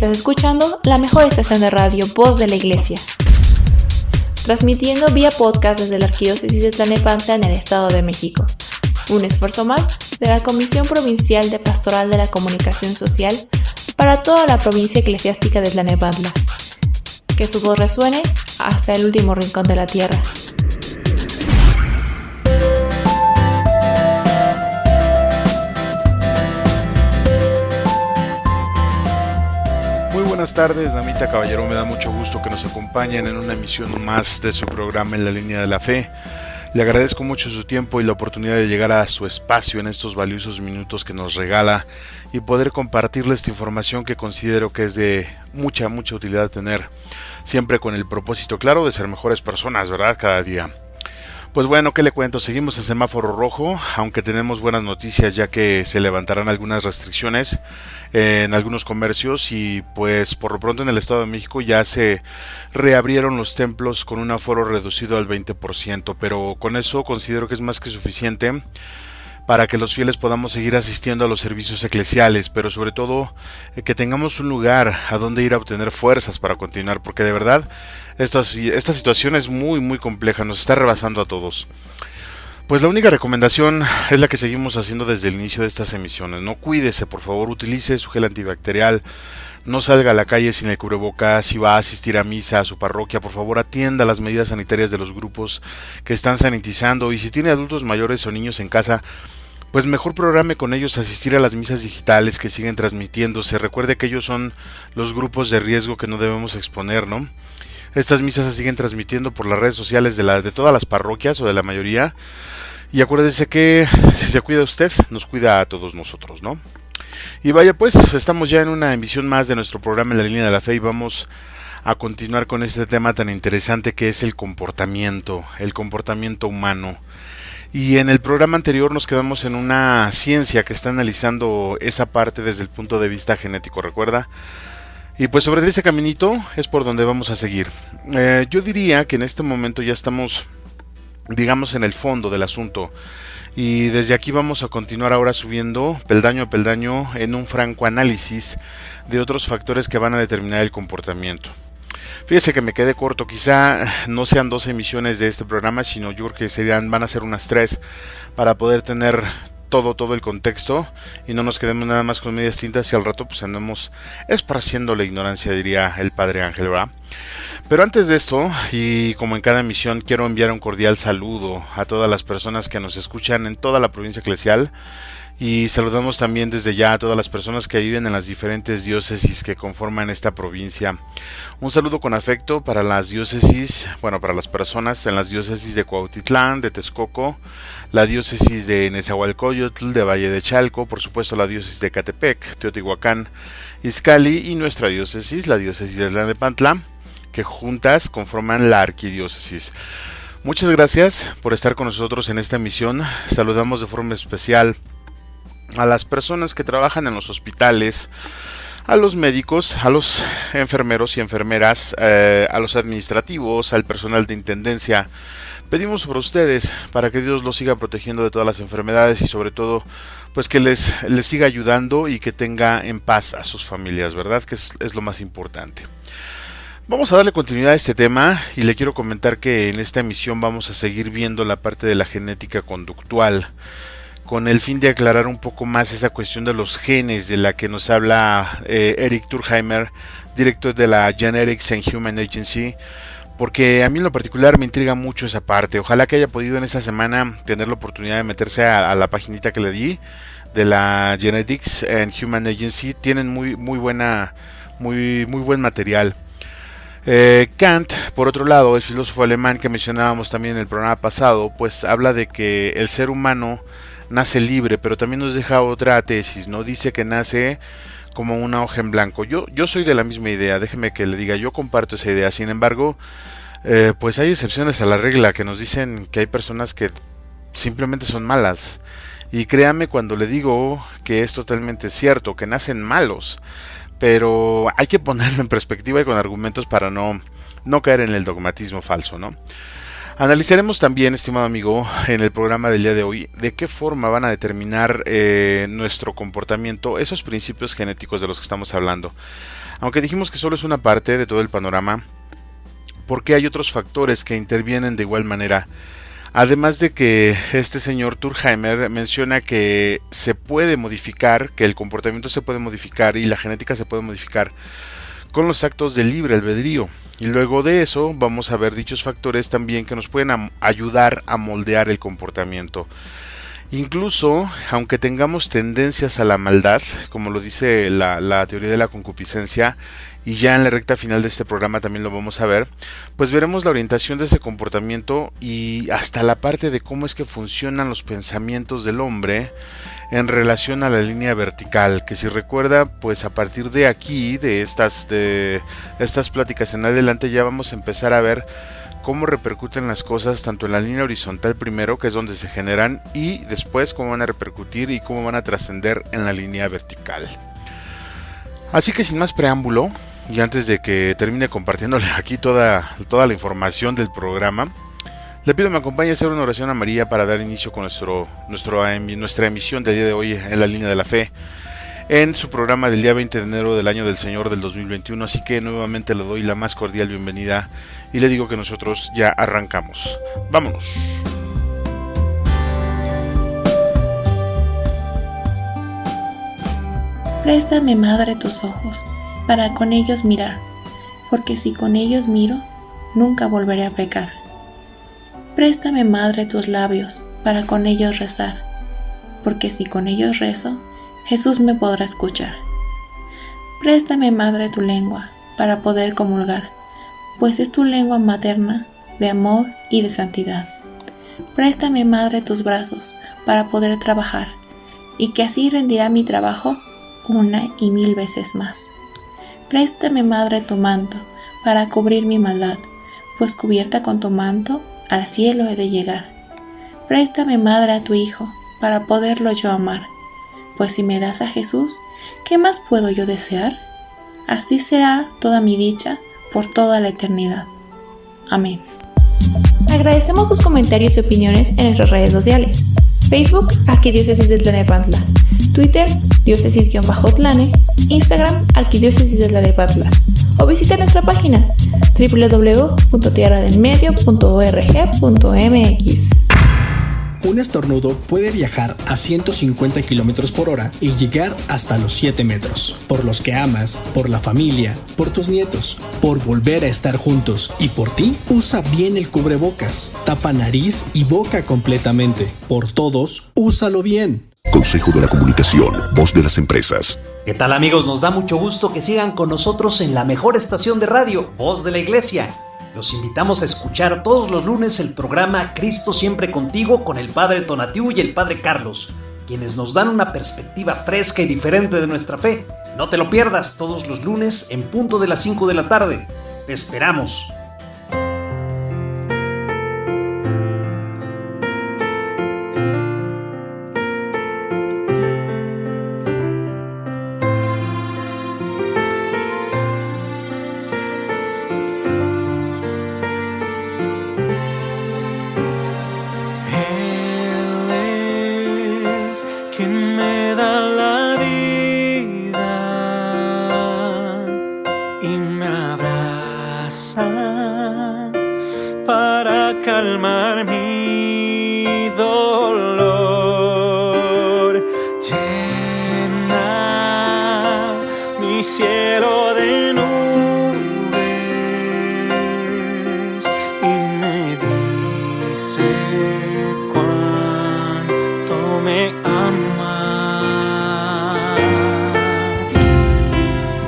Estás escuchando la mejor estación de radio, Voz de la Iglesia, transmitiendo vía podcast desde la Arquidiócesis de Tlalnepantla en el Estado de México. Un esfuerzo más de la Comisión Provincial de Pastoral de la Comunicación Social para toda la provincia eclesiástica de Tlalnepantla. Que su voz resuene hasta el último rincón de la tierra. Muy buenas tardes, damita, caballero, me da mucho gusto que nos acompañen en una emisión más de su programa En la Línea de la Fe. Le agradezco mucho su tiempo y la oportunidad de llegar a su espacio en estos valiosos minutos que nos regala y poder compartirle esta información que considero que es de mucha utilidad tener, siempre con el propósito claro de ser mejores personas, ¿verdad? Cada día. Pues bueno, ¿qué le cuento? Seguimos en semáforo rojo, aunque tenemos buenas noticias ya que se levantarán algunas restricciones en algunos comercios y pues por lo pronto en el Estado de México ya se reabrieron los templos con un aforo reducido al 20%, pero con eso considero que es más que suficiente para que los fieles podamos seguir asistiendo a los servicios eclesiales, pero sobre todo que tengamos un lugar a donde ir a obtener fuerzas para continuar, porque de verdad esta situación es muy compleja, nos está rebasando a todos. Pues la única recomendación es la que seguimos haciendo desde el inicio de estas emisiones, ¿no? Cuídese, por favor, utilice su gel antibacterial, no salga a la calle sin el cubrebocas, si va a asistir a misa, a su parroquia, por favor atienda las medidas sanitarias de los grupos que están sanitizando, y si tiene adultos mayores o niños en casa, pues mejor programe con ellos asistir a las misas digitales que siguen transmitiéndose. Recuerde que ellos son los grupos de riesgo que no debemos exponer, ¿no? Estas misas se siguen transmitiendo por las redes sociales de todas las parroquias o de la mayoría. Y acuérdese que si se cuida usted, nos cuida a todos nosotros, ¿no? Y vaya pues, estamos ya en una emisión más de nuestro programa En la Línea de la Fe y vamos a continuar con este tema tan interesante que es el comportamiento humano. Y en el programa anterior nos quedamos en una ciencia que está analizando esa parte desde el punto de vista genético, ¿recuerda? Y pues sobre ese caminito es por donde vamos a seguir. Yo diría que en este momento ya estamos, digamos, en el fondo del asunto. Y desde aquí vamos a continuar ahora subiendo peldaño a peldaño en un franco análisis de otros factores que van a determinar el comportamiento. Fíjese que me quedé corto, quizá no sean 2 emisiones de este programa, sino yo creo que van a ser unas 3 para poder tener todo el contexto y no nos quedemos nada más con medias tintas y al rato pues andamos esparciendo la ignorancia, diría el Padre Ángel, ¿verdad? Pero antes de esto, y como en cada emisión, quiero enviar un cordial saludo a todas las personas que nos escuchan en toda la provincia eclesial. Y saludamos también desde ya a todas las personas que viven en las diferentes diócesis que conforman esta provincia. Un saludo con afecto para las diócesis, para las personas en las diócesis de Cuautitlán, de Texcoco, la diócesis de Nezahualcóyotl, de Valle de Chalco, por supuesto la diócesis de Catepec, Teotihuacán, Izcalli y nuestra diócesis, la diócesis de Tlalnepantla, que juntas conforman la arquidiócesis. Muchas gracias por estar con nosotros en esta emisión. Saludamos de forma especial a las personas que trabajan en los hospitales, a los médicos, a los enfermeros y enfermeras, a los administrativos, al personal de intendencia. Pedimos por ustedes para que Dios los siga protegiendo de todas las enfermedades y sobre todo pues que les siga ayudando y que tenga en paz a sus familias, ¿verdad? Que es lo más importante. Vamos a darle continuidad a este tema y le quiero comentar que en esta emisión vamos a seguir viendo la parte de la genética conductual, con el fin de aclarar un poco más esa cuestión de los genes de la que nos habla Eric Turkheimer, director de la Genetics and Human Agency, porque a mí en lo particular me intriga mucho esa parte. Ojalá que haya podido en esta semana tener la oportunidad de meterse a la paginita que le di de la Genetics and Human Agency. Tienen muy buen material. Kant, por otro lado, el filósofo alemán que mencionábamos también en el programa pasado, pues habla de que el ser humano nace libre, pero también nos deja otra tesis, ¿no? Dice que nace como una hoja en blanco. Yo soy de la misma idea, déjeme que le diga, yo comparto esa idea. Sin embargo, pues hay excepciones a la regla que nos dicen que hay personas que simplemente son malas. Y créame cuando le digo que es totalmente cierto, que nacen malos. Pero hay que ponerlo en perspectiva y con argumentos para no caer en el dogmatismo falso, ¿no? Analizaremos también, estimado amigo, en el programa del día de hoy, de qué forma van a determinar nuestro comportamiento esos principios genéticos de los que estamos hablando. Aunque dijimos que solo es una parte de todo el panorama, porque hay otros factores que intervienen de igual manera. Además de que este señor Turkheim menciona que se puede modificar, que el comportamiento se puede modificar y la genética se puede modificar con los actos de libre albedrío. Y luego de eso vamos a ver dichos factores también que nos pueden ayudar a moldear el comportamiento. Incluso, aunque tengamos tendencias a la maldad, como lo dice la teoría de la concupiscencia, y ya en la recta final de este programa también lo vamos a ver, pues veremos la orientación de ese comportamiento y hasta la parte de cómo es que funcionan los pensamientos del hombre en relación a la línea vertical, que si recuerda, pues a partir de aquí, de estas pláticas en adelante, ya vamos a empezar a ver cómo repercuten las cosas tanto en la línea horizontal primero, que es donde se generan, y después cómo van a repercutir y cómo van a trascender en la línea vertical. Así que sin más preámbulo, y antes de que termine compartiéndole aquí toda la información del programa, le pido que me acompañe a hacer una oración a María para dar inicio con nuestra emisión del día de hoy en la línea de la fe, en su programa del día 20 de enero del año del Señor del 2021. Así que nuevamente le doy la más cordial bienvenida y le digo que nosotros ya arrancamos. ¡Vámonos! Préstame, Madre, tus ojos, para con ellos mirar, porque si con ellos miro, nunca volveré a pecar. Préstame, Madre, tus labios, para con ellos rezar, porque si con ellos rezo, Jesús me podrá escuchar. Préstame, Madre, tu lengua, para poder comulgar, pues es tu lengua materna de amor y de santidad. Préstame, Madre, tus brazos, para poder trabajar, y que así rendirá mi trabajo una y mil veces más. Préstame, Madre, tu manto, para cubrir mi maldad, pues cubierta con tu manto, al cielo he de llegar. Préstame, Madre, a tu Hijo, para poderlo yo amar, pues si me das a Jesús, ¿qué más puedo yo desear? Así será toda mi dicha por toda la eternidad. Amén. Agradecemos tus comentarios y opiniones en nuestras redes sociales. Facebook, Arquidiócesis de Tlalnepantla. Twitter, diócesis-tlane. Instagram, Arquidiócesis de Tlalnepantla. O visita nuestra página www.tierradelmedio.org.mx. Un estornudo puede viajar a 150 km por hora y llegar hasta los 7 metros. Por los que amas, por la familia, por tus nietos, por volver a estar juntos y por ti, usa bien el cubrebocas. Tapa nariz y boca completamente. Por todos, úsalo bien. Consejo de la Comunicación, voz de las empresas. ¿Qué tal, amigos? Nos da mucho gusto que sigan con nosotros en la mejor estación de radio, Voz de la Iglesia. Los invitamos a escuchar todos los lunes el programa Cristo Siempre Contigo con el Padre Tonatiuh y el Padre Carlos, quienes nos dan una perspectiva fresca y diferente de nuestra fe. No te lo pierdas todos los lunes en punto de las 5 de la tarde. Te esperamos. calmar mi dolor, llena mi cielo de nubes y me dice cuánto me ama.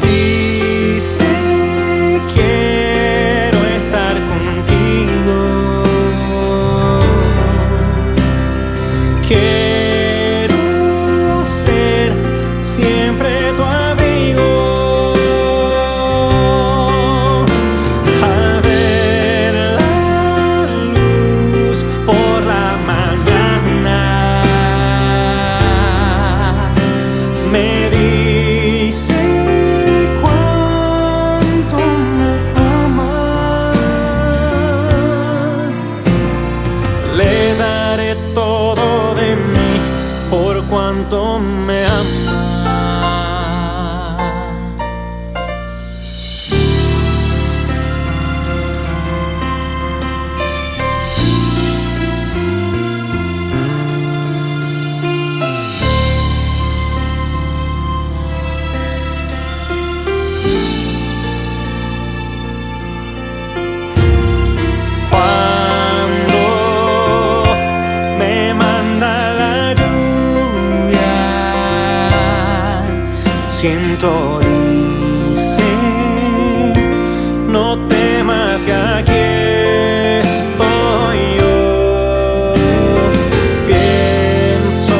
Dice quiero estar contigo, quiero ser siempre tu abrigo. Al ver la luz por la mañana, me dice cuánto me ama. cuánto me ama. Siento, dice, no temas que aquí estoy yo. Pienso,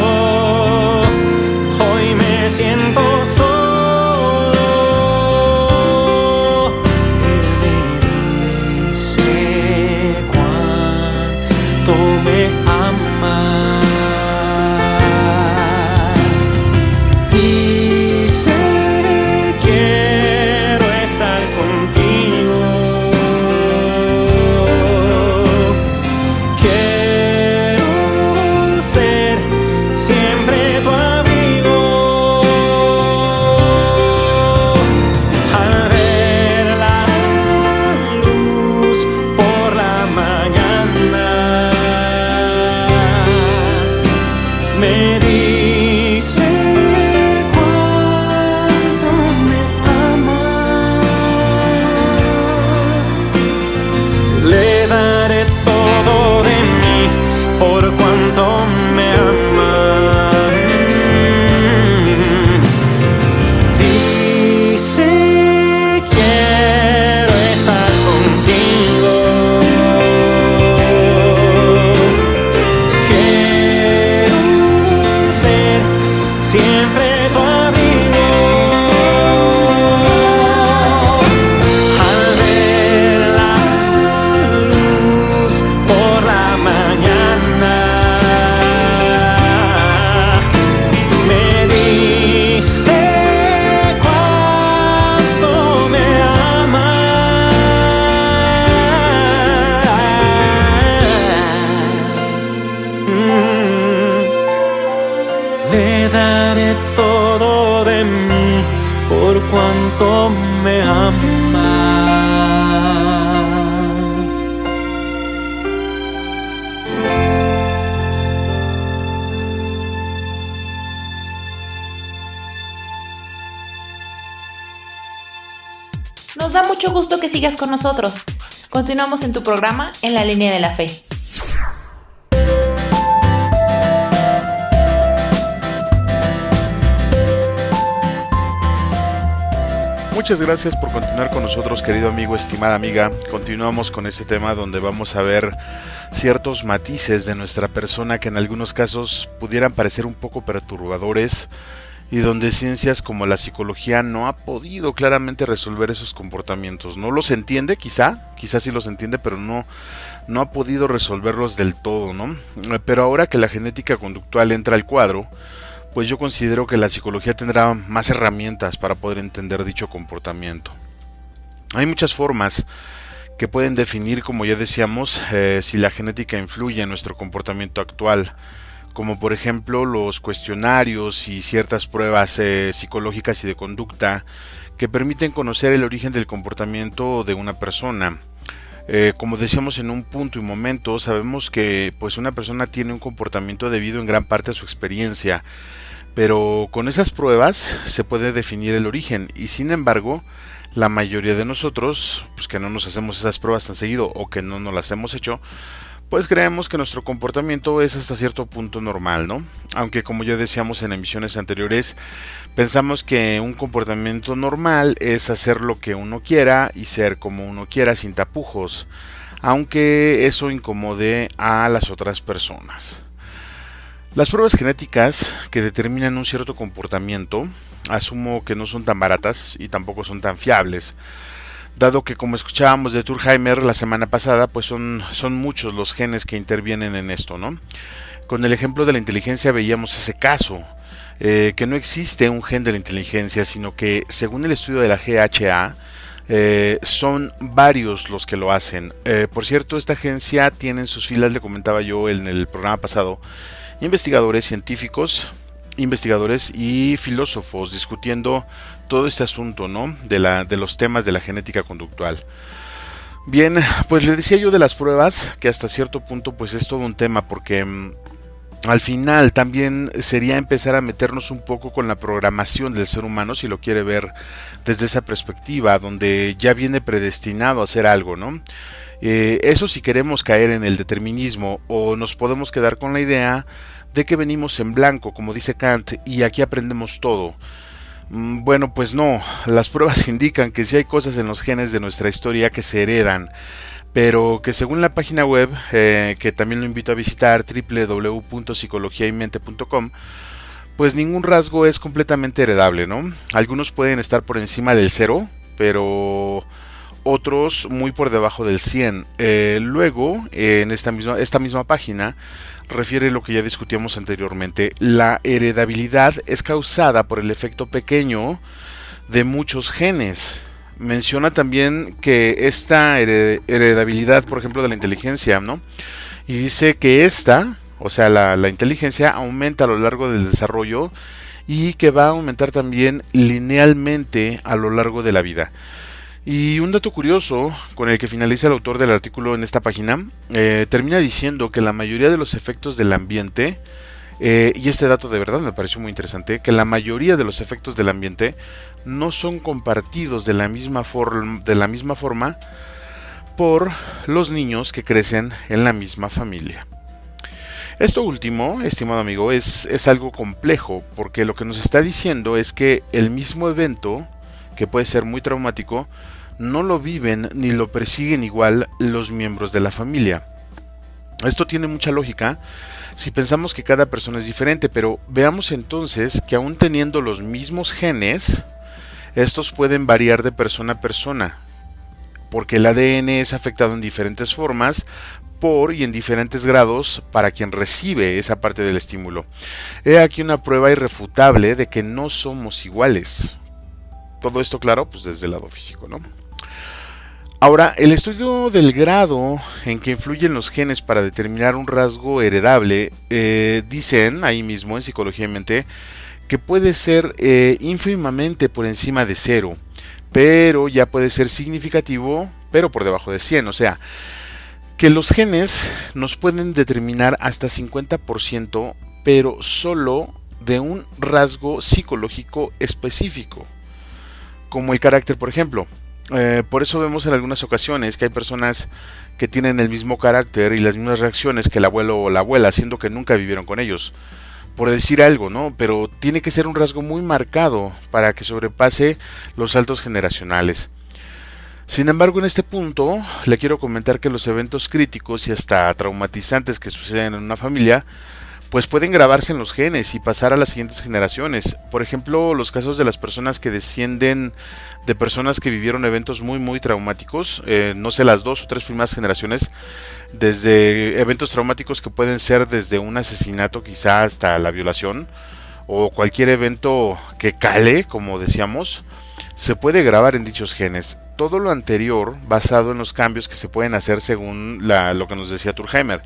hoy me siento solo. Él me dice cuánto me ama. Le daré todo de mí por cuanto me ama. Nos da mucho gusto que sigas con nosotros. Continuamos en tu programa En la Línea de la Fe. Muchas gracias por continuar con nosotros, querido amigo, estimada amiga. Continuamos con este tema donde vamos a ver ciertos matices de nuestra persona que en algunos casos pudieran parecer un poco perturbadores y donde ciencias como la psicología no ha podido claramente resolver esos comportamientos. No los entiende, quizás sí los entiende, pero no ha podido resolverlos del todo, ¿no? Pero ahora que la genética conductual entra al cuadro, pues yo considero que la psicología tendrá más herramientas para poder entender dicho comportamiento. Hay muchas formas que pueden definir, como ya decíamos, si la genética influye en nuestro comportamiento actual, como por ejemplo los cuestionarios y ciertas pruebas psicológicas y de conducta que permiten conocer el origen del comportamiento de una persona. Como decíamos en un punto y momento, sabemos que pues una persona tiene un comportamiento debido en gran parte a su experiencia, pero con esas pruebas se puede definir el origen y sin embargo la mayoría de nosotros, pues que no nos hacemos esas pruebas tan seguido o que no nos las hemos hecho, pues creemos que nuestro comportamiento es hasta cierto punto normal, ¿no? Aunque como ya decíamos en emisiones anteriores, pensamos que un comportamiento normal es hacer lo que uno quiera y ser como uno quiera sin tapujos, aunque eso incomode a las otras personas. Las pruebas genéticas que determinan un cierto comportamiento, asumo que no son tan baratas y tampoco son tan fiables, dado que, como escuchábamos de Turkheim la semana pasada, pues son muchos los genes que intervienen en esto, ¿no? Con el ejemplo de la inteligencia veíamos ese caso, que no existe un gen de la inteligencia, sino que según el estudio de la GHA, son varios los que lo hacen. Por cierto, esta agencia tiene en sus filas, le comentaba yo en el programa pasado, investigadores científicos investigadores y filósofos discutiendo todo este asunto, ¿no? De los temas de la genética conductual. Bien, pues le decía yo de las pruebas, que hasta cierto punto pues es todo un tema, porque al final también sería empezar a meternos un poco con la programación del ser humano, si lo quiere ver desde esa perspectiva, donde ya viene predestinado a hacer algo, ¿no? Eso si queremos caer en el determinismo, o nos podemos quedar con la idea de que venimos en blanco, como dice Kant, y aquí aprendemos todo. Bueno, pues no, las pruebas indican que sí hay cosas en los genes de nuestra historia que se heredan, pero que según la página web, que también lo invito a visitar, www.psicologiaymente.com, pues ningún rasgo es completamente heredable, ¿no? Algunos pueden estar por encima del 0, pero otros muy por debajo del 100. Luego, en esta misma página, refiere lo que ya discutíamos anteriormente. La heredabilidad es causada por el efecto pequeño de muchos genes. Menciona también que esta heredabilidad, por ejemplo, de la inteligencia, ¿no? Y dice que esta, o sea, la inteligencia aumenta a lo largo del desarrollo y que va a aumentar también linealmente a lo largo de la vida. Y un dato curioso con el que finaliza el autor del artículo en esta página, termina diciendo que la mayoría de los efectos del ambiente, y este dato de verdad me pareció muy interesante, que la mayoría de los efectos del ambiente no son compartidos de la misma forma por los niños que crecen en la misma familia. Esto último, estimado amigo, es algo complejo, porque lo que nos está diciendo es que el mismo evento, que puede ser muy traumático, no lo viven ni lo persiguen igual los miembros de la familia. Esto tiene mucha lógica si pensamos que cada persona es diferente, pero veamos entonces que aún teniendo los mismos genes, estos pueden variar de persona a persona, porque el ADN es afectado en diferentes formas por y en diferentes grados para quien recibe esa parte del estímulo. He aquí una prueba irrefutable de que no somos iguales. Todo esto, claro, pues desde el lado físico, ¿no? Ahora, el estudio del grado en que influyen los genes para determinar un rasgo heredable, dicen ahí mismo en Psicología y Mente, que puede ser ínfimamente por encima de 0, pero ya puede ser significativo, pero por debajo de 100, o sea, que los genes nos pueden determinar hasta 50%, pero solo de un rasgo psicológico específico, como el carácter, por ejemplo. Por eso vemos en algunas ocasiones que hay personas que tienen el mismo carácter y las mismas reacciones que el abuelo o la abuela, siendo que nunca vivieron con ellos, por decir algo, ¿no? Pero tiene que ser un rasgo muy marcado para que sobrepase los saltos generacionales. Sin embargo, en este punto le quiero comentar que los eventos críticos y hasta traumatizantes que suceden en una familia pues pueden grabarse en los genes y pasar a las siguientes generaciones. Por ejemplo, los casos de las personas que descienden de personas que vivieron eventos muy traumáticos, no sé, las 2 o 3 primeras generaciones, desde eventos traumáticos que pueden ser desde un asesinato quizá hasta la violación, o cualquier evento que cale, como decíamos, se puede grabar en dichos genes. Todo lo anterior basado en los cambios que se pueden hacer según lo que nos decía Turkheim,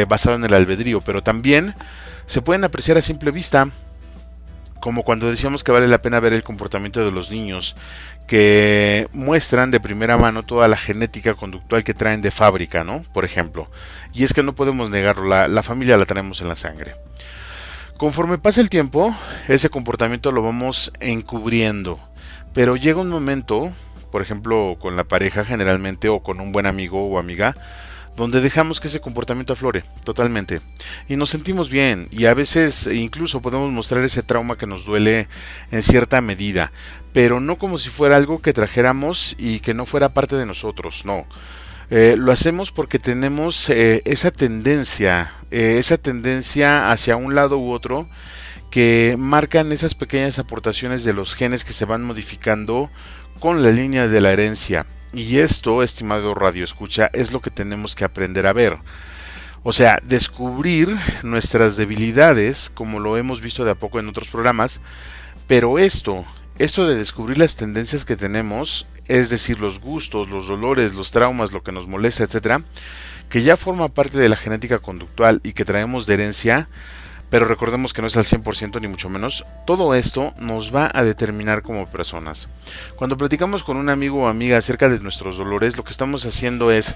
basado en el albedrío, pero también se pueden apreciar a simple vista, como cuando decíamos que vale la pena ver el comportamiento de los niños, que muestran de primera mano toda la genética conductual que traen de fábrica, ¿no? Por ejemplo, y es que no podemos negarlo, la familia la tenemos en la sangre. Conforme pasa el tiempo, ese comportamiento lo vamos encubriendo, pero llega un momento, por ejemplo con la pareja generalmente, o con un buen amigo o amiga, donde dejamos que ese comportamiento aflore totalmente y nos sentimos bien, y a veces incluso podemos mostrar ese trauma que nos duele en cierta medida, pero no como si fuera algo que trajéramos y que no fuera parte de nosotros, no. Lo hacemos porque tenemos esa tendencia hacia un lado u otro, que marcan esas pequeñas aportaciones de los genes que se van modificando con la línea de la herencia. Y esto, estimado radio escucha, es lo que tenemos que aprender a ver. O sea, descubrir nuestras debilidades, como lo hemos visto de a poco en otros programas, pero esto de descubrir las tendencias que tenemos, es decir, los gustos, los dolores, los traumas, lo que nos molesta, etcétera, que ya forma parte de la genética conductual y que traemos de herencia, pero recordemos que no es al 100% ni mucho menos. Todo esto nos va a determinar como personas. Cuando platicamos con un amigo o amiga acerca de nuestros dolores, lo que estamos haciendo es,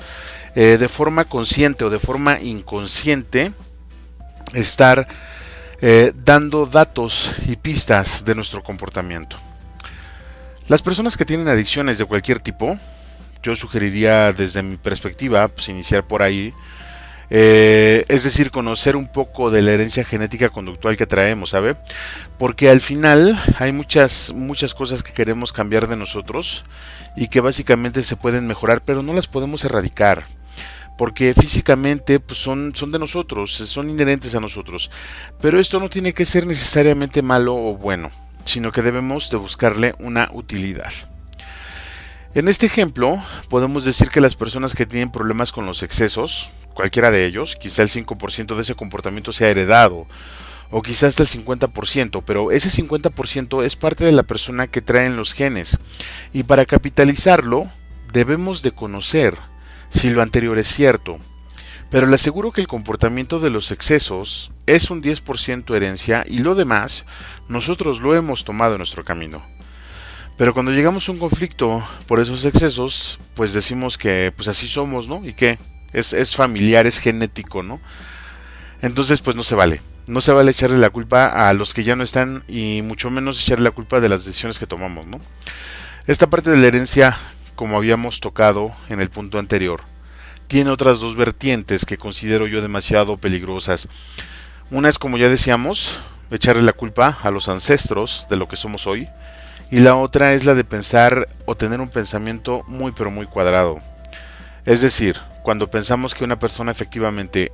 de forma consciente o de forma inconsciente, estar dando datos y pistas de nuestro comportamiento. Las personas que tienen adicciones de cualquier tipo, yo sugeriría desde mi perspectiva, pues iniciar por ahí, es decir, conocer un poco de la herencia genética conductual que traemos, ¿sabe? Porque al final hay muchas cosas que queremos cambiar de nosotros y que básicamente se pueden mejorar, pero no las podemos erradicar. Porque físicamente pues son de nosotros, son inherentes a nosotros. Pero esto no tiene que ser necesariamente malo o bueno, sino que debemos de buscarle una utilidad. En este ejemplo, podemos decir que las personas que tienen problemas con los excesos, cualquiera de ellos, quizá el 5% de ese comportamiento sea heredado, o quizás hasta el 50%, pero ese 50% es parte de la persona que traen los genes. Y para capitalizarlo, debemos de conocer si lo anterior es cierto, pero le aseguro que el comportamiento de los excesos es un 10% herencia y lo demás nosotros lo hemos tomado en nuestro camino. Pero cuando llegamos a un conflicto por esos excesos, pues decimos que pues así somos, ¿no? Y que es familiar, es genético, ¿no? Entonces pues no se vale. No se vale echarle la culpa a los que ya no están y mucho menos echarle la culpa de las decisiones que tomamos, ¿no? Esta parte de la herencia, como habíamos tocado en el punto anterior, tiene otras dos vertientes que considero yo demasiado peligrosas. Una es, como ya decíamos, echarle la culpa a los ancestros de lo que somos hoy, y la otra es la de pensar o tener un pensamiento muy pero muy cuadrado. Es decir, cuando pensamos que una persona efectivamente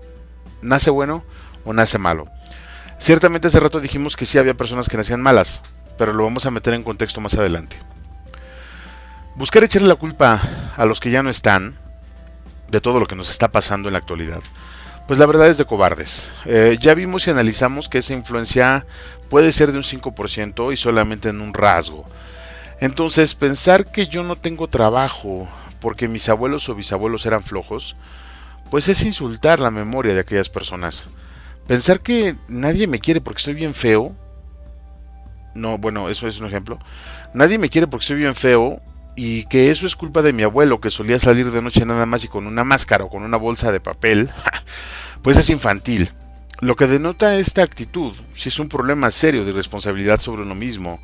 nace bueno o nace malo. Ciertamente hace rato dijimos que sí había personas que nacían malas, pero lo vamos a meter en contexto más adelante. Buscar echarle la culpa a los que ya no están de todo lo que nos está pasando en la actualidad, pues la verdad es de cobardes. Ya vimos y analizamos que esa influencia puede ser de un 5% y solamente en un rasgo. Entonces, pensar que yo no tengo trabajo porque mis abuelos o bisabuelos eran flojos, pues es insultar la memoria de aquellas personas. Pensar que nadie me quiere porque estoy bien feo, no, bueno, eso es un ejemplo. Nadie me quiere porque soy bien feo y que eso es culpa de mi abuelo que solía salir de noche nada más y con una máscara o con una bolsa de papel, pues es infantil. Lo que denota esta actitud si es un problema serio de irresponsabilidad sobre uno mismo,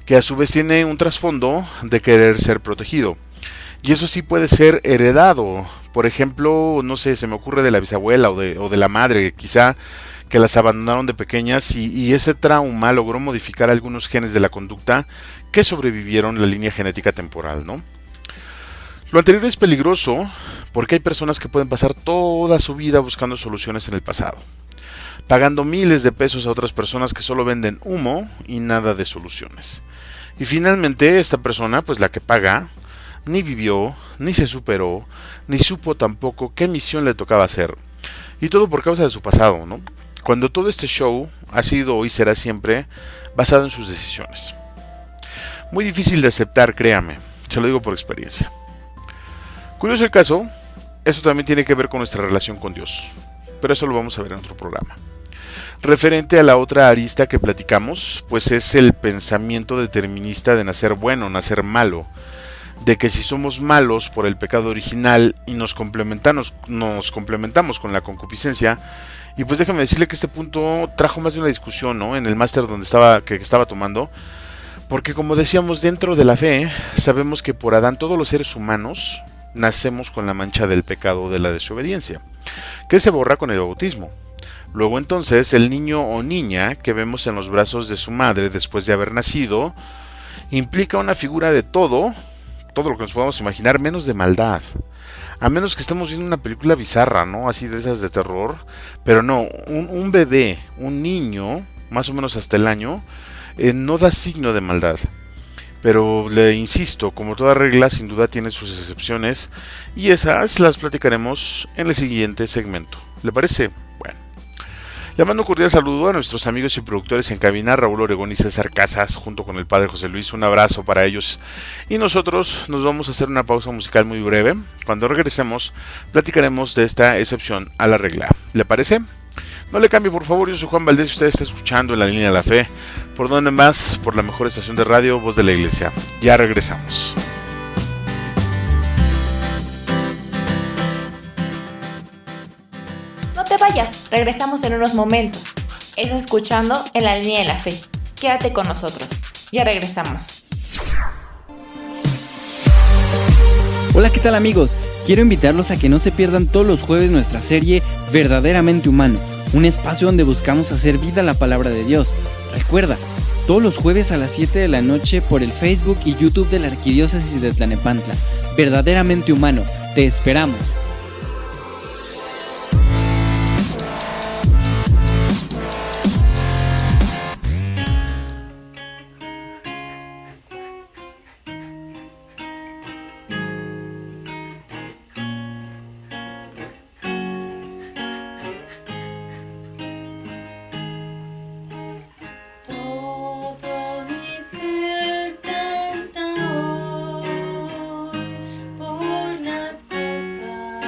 que a su vez tiene un trasfondo de querer ser protegido. Y eso sí puede ser heredado. Por ejemplo, no sé, se me ocurre de la bisabuela o de la madre, quizá que las abandonaron de pequeñas y ese trauma logró modificar algunos genes de la conducta que sobrevivieron la línea genética temporal, ¿no? Lo anterior es peligroso porque hay personas que pueden pasar toda su vida buscando soluciones en el pasado, pagando miles de pesos a otras personas que solo venden humo y nada de soluciones. Y finalmente esta persona, pues la que paga, ni vivió, ni se superó, ni supo tampoco qué misión le tocaba hacer. Y todo por causa de su pasado, ¿no? Cuando todo este show ha sido y será siempre basado en sus decisiones. Muy difícil de aceptar, créame, se lo digo por experiencia. Curioso el caso, esto también tiene que ver con nuestra relación con Dios, pero eso lo vamos a ver en otro programa. Referente a la otra arista que platicamos, pues es el pensamiento determinista de nacer bueno, nacer malo, de que si somos malos por el pecado original y nos complementamos con la concupiscencia. Y pues déjame decirle que este punto trajo más de una discusión, ¿no? En el máster que estaba tomando, porque como decíamos, dentro de la fe sabemos que por Adán todos los seres humanos nacemos con la mancha del pecado de la desobediencia, que se borra con el bautismo. Luego entonces el niño o niña que vemos en los brazos de su madre después de haber nacido implica una figura de todo lo que nos podamos imaginar, menos de maldad. A menos que estemos viendo una película bizarra, ¿no? Así de esas de terror. Pero no, un bebé, un niño, más o menos hasta el año, no da signo de maldad. Pero le insisto, como toda regla, sin duda tiene sus excepciones. Y esas las platicaremos en el siguiente segmento. ¿Le parece? Bueno. Le mando un cordial saludo a nuestros amigos y productores en cabina, Raúl Oregón y César Casas, junto con el padre José Luis. Un abrazo para ellos. Y nosotros nos vamos a hacer una pausa musical muy breve. Cuando regresemos, platicaremos de esta excepción a la regla. ¿Le parece? No le cambie, por favor. Yo soy Juan Valdés y usted está escuchando en la línea de la fe. ¿Por dónde más? Por la mejor estación de radio, Voz de la Iglesia. Ya regresamos. No te vayas, regresamos en unos momentos. Estás escuchando en la línea de la fe. Quédate con nosotros. Ya regresamos. Hola, ¿qué tal amigos? Quiero invitarlos a que no se pierdan todos los jueves nuestra serie Verdaderamente Humano, un espacio donde buscamos hacer vida a la palabra de Dios. Recuerda, todos los jueves a las 7 de la noche por el Facebook y YouTube de la Arquidiócesis de Tlalnepantla. Verdaderamente Humano, te esperamos. Por las cosas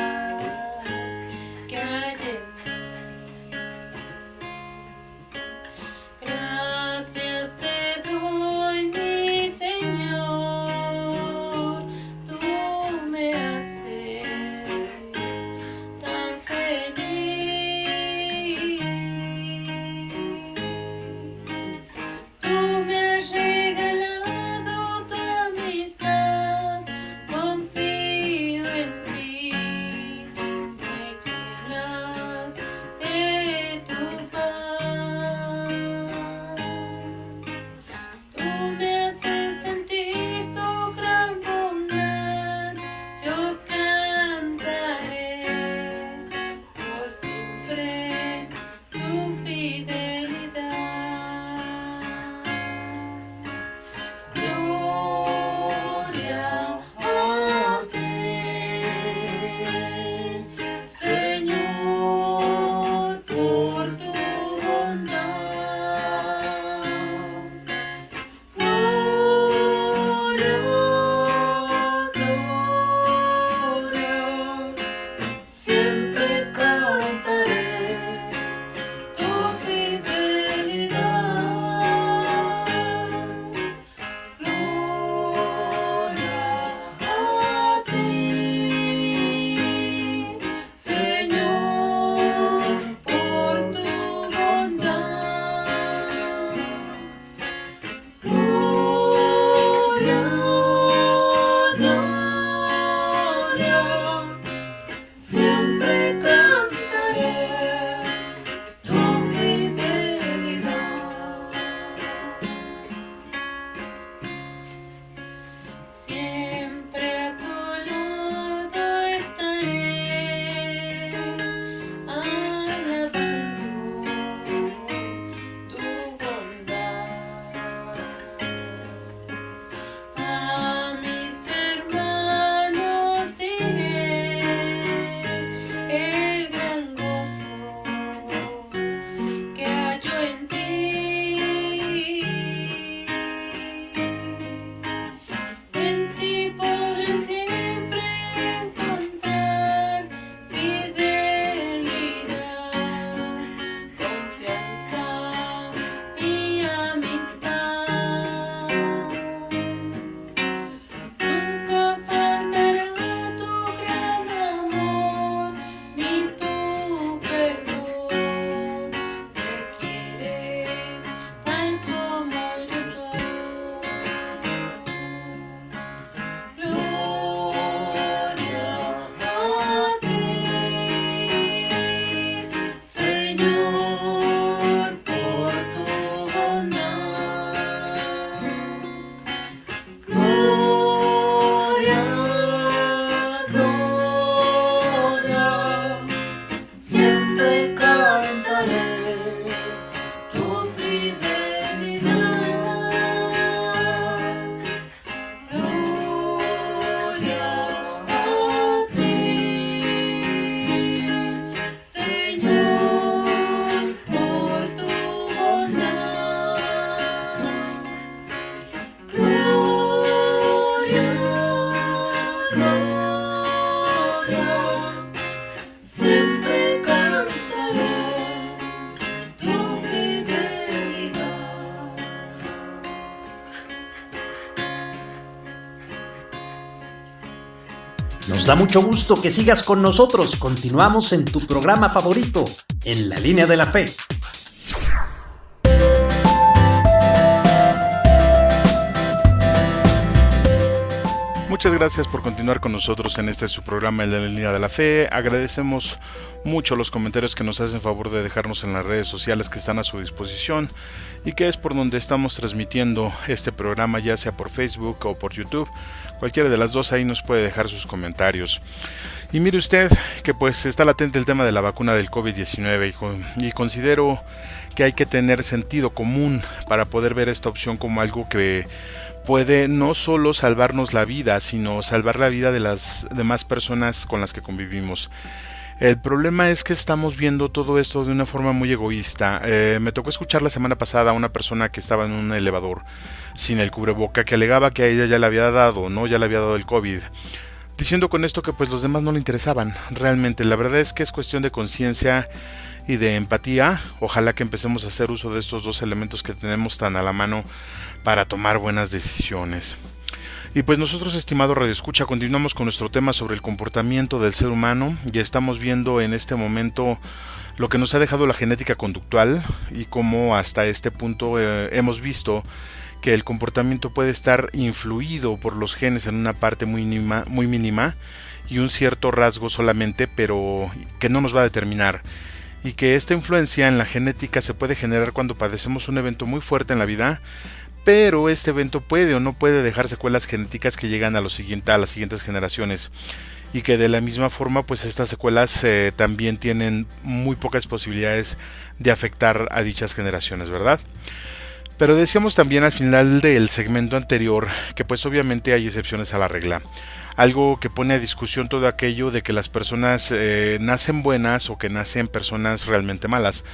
da mucho gusto que sigas con nosotros. Continuamos en tu programa favorito, En la Línea de la Fe. Muchas gracias por continuar con nosotros en este su programa En la Línea de la Fe. Agradecemos mucho los comentarios que nos hacen favor de dejarnos en las redes sociales que están a su disposición y que es por donde estamos transmitiendo este programa, ya sea por Facebook o por YouTube. Cualquiera de las dos ahí nos puede dejar sus comentarios. Y mire usted que pues está latente el tema de la vacuna del COVID-19 y considero que hay que tener sentido común para poder ver esta opción como algo que puede no solo salvarnos la vida, sino salvar la vida de las demás personas con las que convivimos. El problema es que estamos viendo todo esto de una forma muy egoísta. Me tocó escuchar la semana pasada a una persona que estaba en un elevador sin el cubreboca, que alegaba que a ella ya le había dado, ¿no? Ya le había dado el COVID, diciendo con esto que pues los demás no le interesaban. Realmente, la verdad es que es cuestión de conciencia y de empatía. Ojalá que empecemos a hacer uso de estos dos elementos que tenemos tan a la mano para tomar buenas decisiones. Y pues nosotros, estimado radioescucha, continuamos con nuestro tema sobre el comportamiento del ser humano y estamos viendo en este momento lo que nos ha dejado la genética conductual y cómo hasta este punto hemos visto que el comportamiento puede estar influido por los genes en una parte muy mínima y un cierto rasgo solamente, pero que no nos va a determinar, y que esta influencia en la genética se puede generar cuando padecemos un evento muy fuerte en la vida, pero este evento puede o no puede dejar secuelas genéticas que llegan a las siguientes generaciones, y que de la misma forma pues estas secuelas también tienen muy pocas posibilidades de afectar a dichas generaciones, ¿verdad? Pero decíamos también al final del segmento anterior que pues obviamente hay excepciones a la regla, algo que pone a discusión todo aquello de que las personas nacen buenas o que nacen personas realmente malas.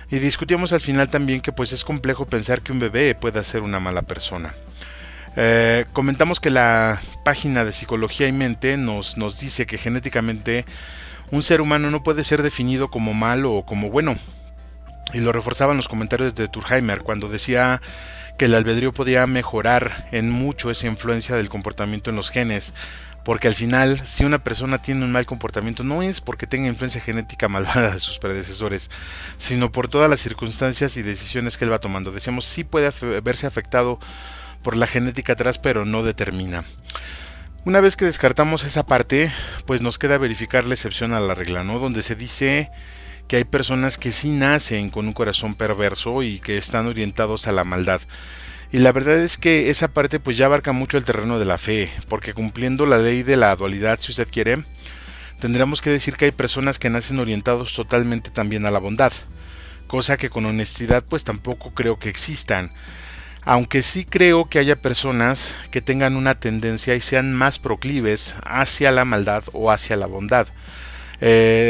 Y discutíamos al final también que pues es complejo pensar que un bebé pueda ser una mala persona. Comentamos que la página de Psicología y Mente nos dice que genéticamente un ser humano no puede ser definido como malo o como bueno. Y lo reforzaban los comentarios de Turkheimer cuando decía que el albedrío podía mejorar en mucho esa influencia del comportamiento en los genes. Porque al final, si una persona tiene un mal comportamiento, no es porque tenga influencia genética malvada de sus predecesores, sino por todas las circunstancias y decisiones que él va tomando. Decíamos, sí puede verse afectado por la genética atrás, pero no determina. Una vez que descartamos esa parte, pues nos queda verificar la excepción a la regla, ¿no? Donde se dice que hay personas que sí nacen con un corazón perverso y que están orientados a la maldad. Y la verdad es que esa parte pues ya abarca mucho el terreno de la fe, porque cumpliendo la ley de la dualidad, si usted quiere, tendríamos que decir que hay personas que nacen orientados totalmente también a la bondad, cosa que con honestidad pues tampoco creo que existan, aunque sí creo que haya personas que tengan una tendencia y sean más proclives hacia la maldad o hacia la bondad.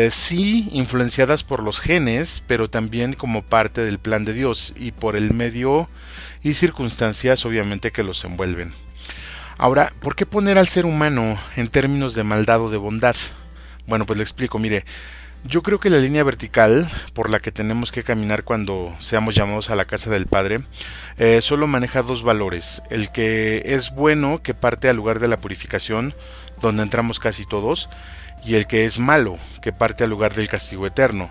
Sí influenciadas por los genes, pero también como parte del plan de Dios y por el medio y circunstancias obviamente que los envuelven. Ahora, ¿por qué poner al ser humano en términos de maldad o de bondad? Bueno, pues le explico, mire, yo creo que la línea vertical por la que tenemos que caminar cuando seamos llamados a la casa del Padre solo maneja dos valores: el que es bueno, que parte al lugar de la purificación, donde entramos casi todos, y el que es malo, que parte al lugar del castigo eterno,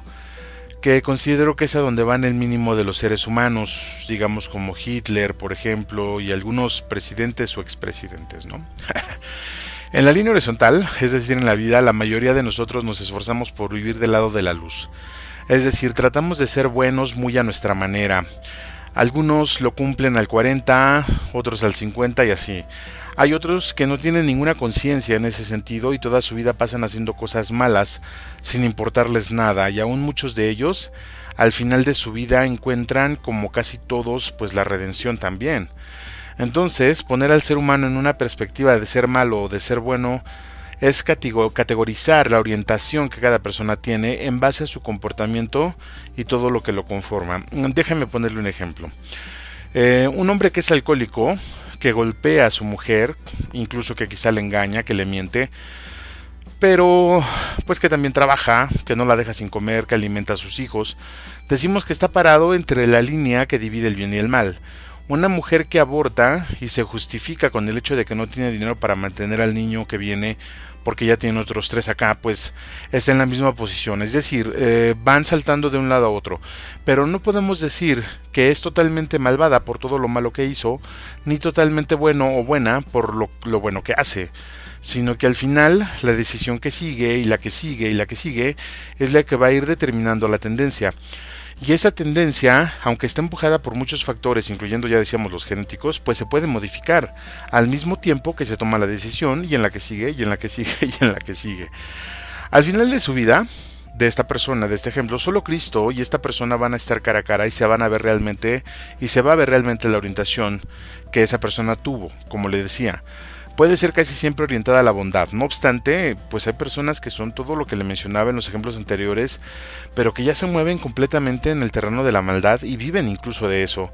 que considero que es a donde van el mínimo de los seres humanos, digamos como Hitler, por ejemplo, y algunos presidentes o expresidentes, ¿no? En la línea horizontal, es decir, en la vida, la mayoría de nosotros nos esforzamos por vivir del lado de la luz. Es decir, tratamos de ser buenos muy a nuestra manera. Algunos lo cumplen al 40, otros al 50 y así. Hay otros que no tienen ninguna conciencia en ese sentido y toda su vida pasan haciendo cosas malas sin importarles nada, y aún muchos de ellos al final de su vida encuentran, como casi todos, pues la redención también. Entonces, poner al ser humano en una perspectiva de ser malo o de ser bueno es categorizar la orientación que cada persona tiene en base a su comportamiento y todo lo que lo conforma. Déjame ponerle un ejemplo. Un hombre que es alcohólico, que golpea a su mujer, incluso que quizá le engaña, que le miente, pero pues que también trabaja, que no la deja sin comer, que alimenta a sus hijos, decimos que está parado entre la línea que divide el bien y el mal. Una mujer que aborta y se justifica con el hecho de que no tiene dinero para mantener al niño que viene porque ya tienen otros 3 acá, pues está en la misma posición. Es decir, van saltando de un lado a otro. Pero no podemos decir que es totalmente malvada por todo lo malo que hizo, ni totalmente bueno o buena por lo bueno que hace, sino que al final la decisión que sigue y la que sigue y la que sigue es la que va a ir determinando la tendencia. Y esa tendencia, aunque está empujada por muchos factores, incluyendo, ya decíamos, los genéticos, pues se puede modificar al mismo tiempo que se toma la decisión, y en la que sigue, y en la que sigue, y en la que sigue. Al final de su vida, de esta persona, de este ejemplo, solo Cristo y esta persona van a estar cara a cara y se van a ver realmente, y se va a ver realmente la orientación que esa persona tuvo, como le decía. Puede ser casi siempre orientada a la bondad. No obstante, pues hay personas que son todo lo que le mencionaba en los ejemplos anteriores, pero que ya se mueven completamente en el terreno de la maldad y viven incluso de eso.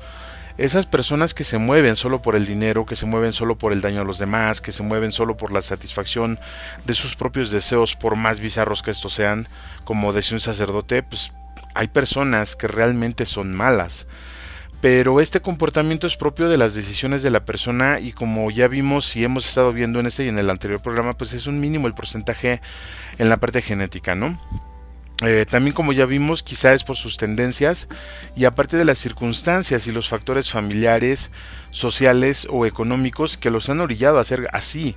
Esas personas que se mueven solo por el dinero, que se mueven solo por el daño a los demás, que se mueven solo por la satisfacción de sus propios deseos, por más bizarros que estos sean, como decía un sacerdote, pues hay personas que realmente son malas. Pero este comportamiento es propio de las decisiones de la persona, y como ya vimos y hemos estado viendo en este y en el anterior programa, pues es un mínimo el porcentaje en la parte genética, ¿no? También, como ya vimos, quizá es por sus tendencias y aparte de las circunstancias y los factores familiares, sociales o económicos que los han orillado a ser así.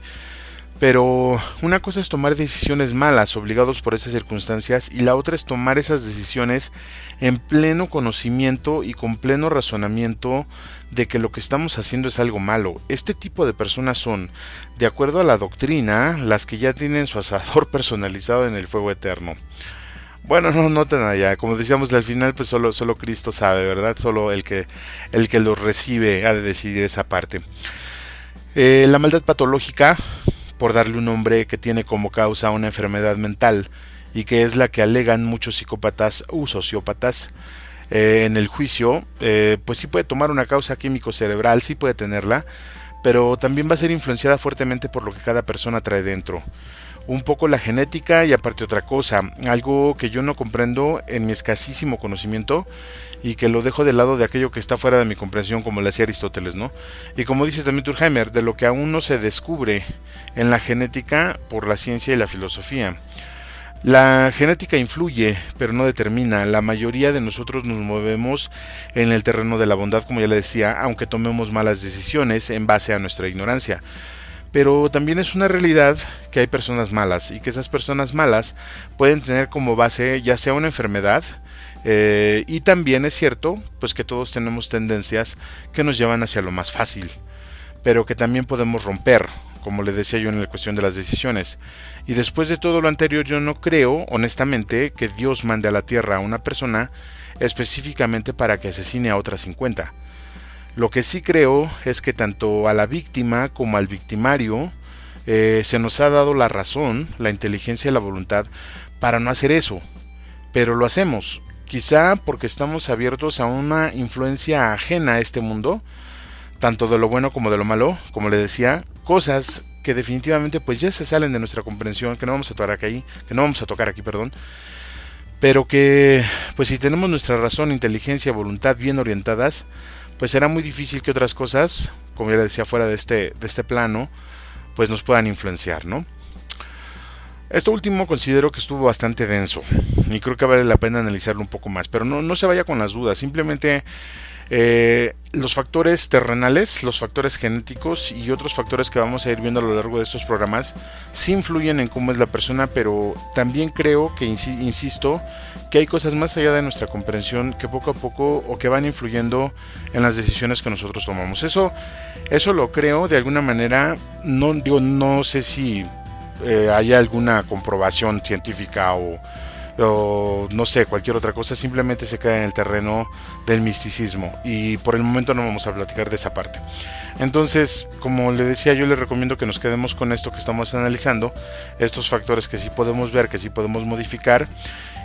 Pero una cosa es tomar decisiones malas obligados por esas circunstancias, y la otra es tomar esas decisiones en pleno conocimiento y con pleno razonamiento de que lo que estamos haciendo es algo malo. Este tipo de personas son, de acuerdo a la doctrina, las que ya tienen su asador personalizado en el fuego eterno. Bueno, no tan allá, como decíamos al final, pues solo Cristo sabe, ¿verdad? Solo el que lo recibe ha de decidir esa parte. La maldad patológica, por darle un nombre, que tiene como causa una enfermedad mental y que es la que alegan muchos psicópatas u sociópatas en el juicio, pues sí puede tomar una causa químico-cerebral, sí puede tenerla, pero también va a ser influenciada fuertemente por lo que cada persona trae dentro. Un poco la genética y aparte otra cosa, algo que yo no comprendo en mi escasísimo conocimiento y que lo dejo de lado de aquello que está fuera de mi comprensión, como le decía Aristóteles, ¿no? Y como dice también Durkheim, de lo que aún no se descubre en la genética por la ciencia y la filosofía. La genética influye, pero no determina. La mayoría de nosotros nos movemos en el terreno de la bondad, como ya le decía, aunque tomemos malas decisiones en base a nuestra ignorancia. Pero también es una realidad que hay personas malas y que esas personas malas pueden tener como base ya sea una enfermedad, y también es cierto pues que todos tenemos tendencias que nos llevan hacia lo más fácil, pero que también podemos romper, como le decía yo en la cuestión de las decisiones. Y después de todo lo anterior, yo no creo, honestamente, que Dios mande a la tierra a una persona específicamente para que asesine a otras 50. Lo que sí creo es que tanto a la víctima como al victimario se nos ha dado la razón, la inteligencia y la voluntad para no hacer eso, pero lo hacemos, quizá porque estamos abiertos a una influencia ajena a este mundo, tanto de lo bueno como de lo malo, como le decía, cosas que definitivamente pues ya se salen de nuestra comprensión, que no vamos a tocar aquí, pero que pues si tenemos nuestra razón, inteligencia, voluntad bien orientadas, pues será muy difícil que otras cosas, como ya decía, fuera de este plano, pues nos puedan influenciar, ¿no? Esto último considero que estuvo bastante denso y creo que vale la pena analizarlo un poco más, pero no se vaya con las dudas, simplemente los factores terrenales, los factores genéticos y otros factores que vamos a ir viendo a lo largo de estos programas sí influyen en cómo es la persona, pero también creo que, insisto, que hay cosas más allá de nuestra comprensión que poco a poco o que van influyendo en las decisiones que nosotros tomamos. Eso lo creo de alguna manera, no sé si haya alguna comprobación científica o no sé, cualquier otra cosa, simplemente se queda en el terreno del misticismo y por el momento no vamos a platicar de esa parte. Entonces, como le decía, yo le recomiendo que nos quedemos con esto que estamos analizando, estos factores que sí podemos ver, que sí podemos modificar,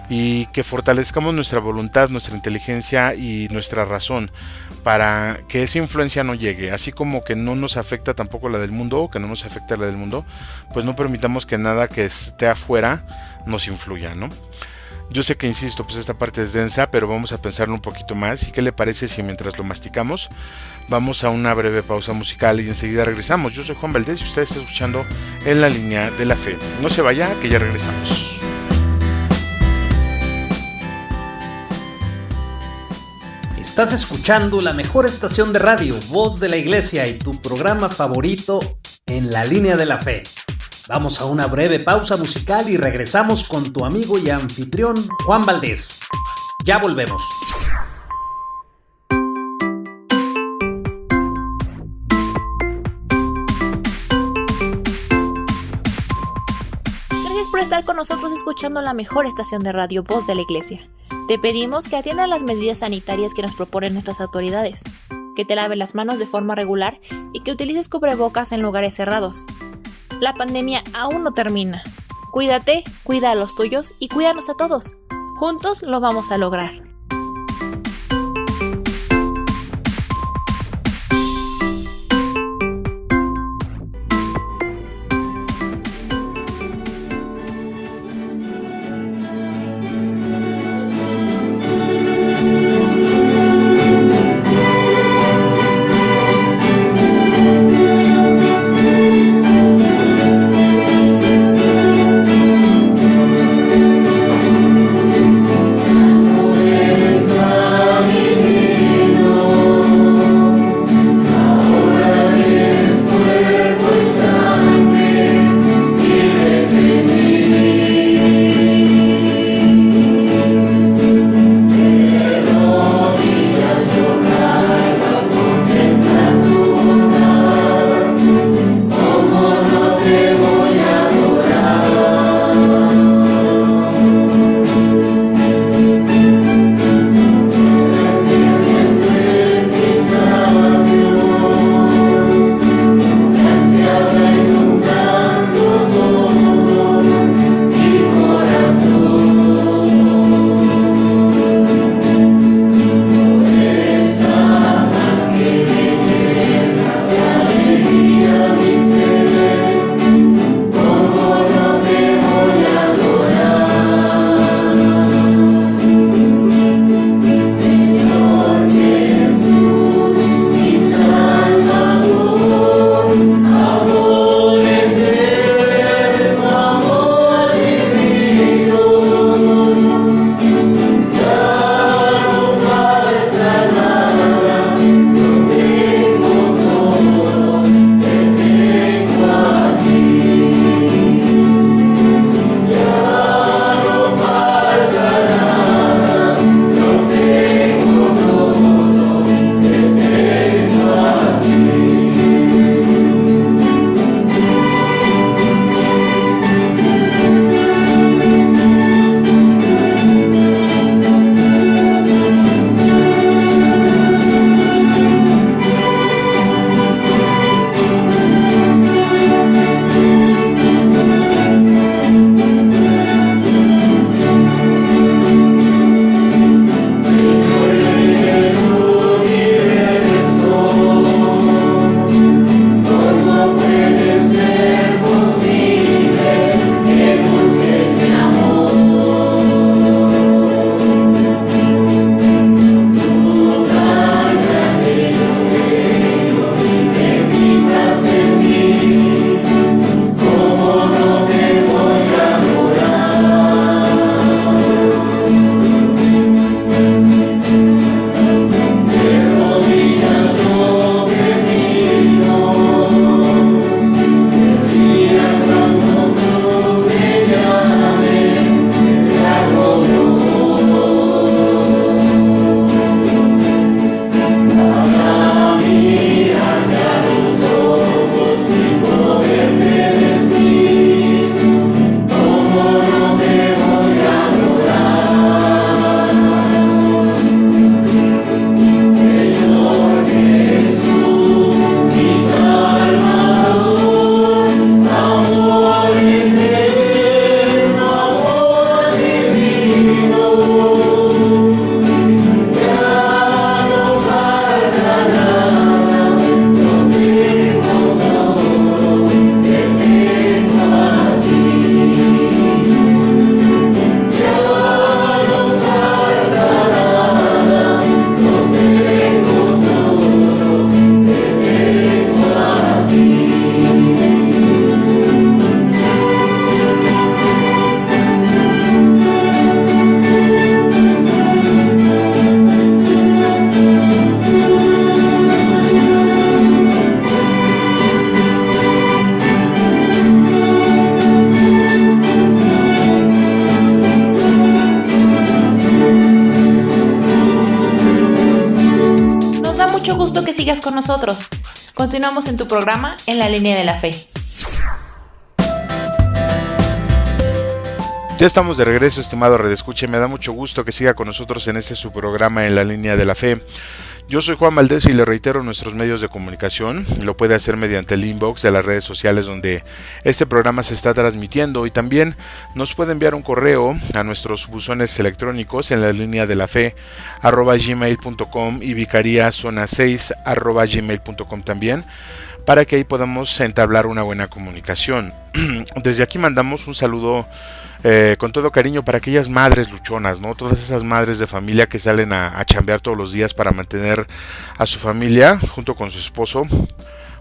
y que fortalezcamos nuestra voluntad, nuestra inteligencia y nuestra razón para que esa influencia no llegue, así como que no nos afecta tampoco la del mundo, o que no nos afecta la del mundo, pues no permitamos que nada que esté afuera nos influya, ¿no? Yo sé que, insisto, pues esta parte es densa, pero vamos a pensarlo un poquito más. ¿Y qué le parece si mientras lo masticamos vamos a una breve pausa musical y enseguida regresamos? Yo soy Juan Valdés y usted está escuchando En la Línea de la Fe. No se vaya, que ya regresamos. Estás escuchando la mejor estación de radio, Voz de la Iglesia, y tu programa favorito, En la Línea de la Fe. Vamos a una breve pausa musical y regresamos con tu amigo y anfitrión Juan Valdés. Ya volvemos. Gracias por estar con nosotros escuchando la mejor estación de radio, Voz de la Iglesia. Te pedimos que atiendas las medidas sanitarias que nos proponen nuestras autoridades, que te laves las manos de forma regular y que utilices cubrebocas en lugares cerrados. La pandemia aún no termina. Cuídate, cuida a los tuyos y cuídanos a todos. Juntos lo vamos a lograr. sigas con nosotros. Continuamos en tu programa En la Línea de la Fe. Ya estamos de regreso, estimado redescuche. Me da mucho gusto que siga con nosotros en su programa En la Línea de la Fe. Yo soy Juan Valdés y le reitero nuestros medios de comunicación. Lo puede hacer mediante el inbox de las redes sociales donde este programa se está transmitiendo, y también nos puede enviar un correo a nuestros buzones electrónicos en la línea de la fe @gmail.com y vicariazona6 @gmail.com también, para que ahí podamos entablar una buena comunicación. Desde aquí mandamos un saludo con todo cariño para aquellas madres luchonas, ¿no? Todas esas madres de familia que salen a chambear todos los días para mantener a su familia junto con su esposo.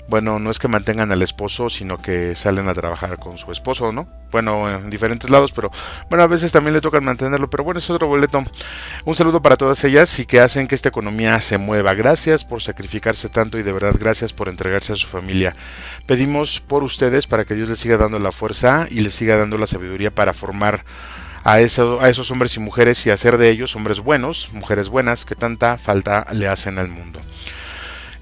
Bueno, no es que mantengan al esposo, sino que salen a trabajar con su esposo, ¿no? Bueno, en diferentes lados, pero bueno, a veces también le tocan mantenerlo, pero bueno, es otro boleto. Un saludo para todas ellas y que hacen que esta economía se mueva. Gracias por sacrificarse tanto y de verdad gracias por entregarse a su familia. Pedimos por ustedes para que Dios les siga dando la fuerza y les siga dando la sabiduría para formar a esos hombres y mujeres y hacer de ellos hombres buenos, mujeres buenas, que tanta falta le hacen al mundo.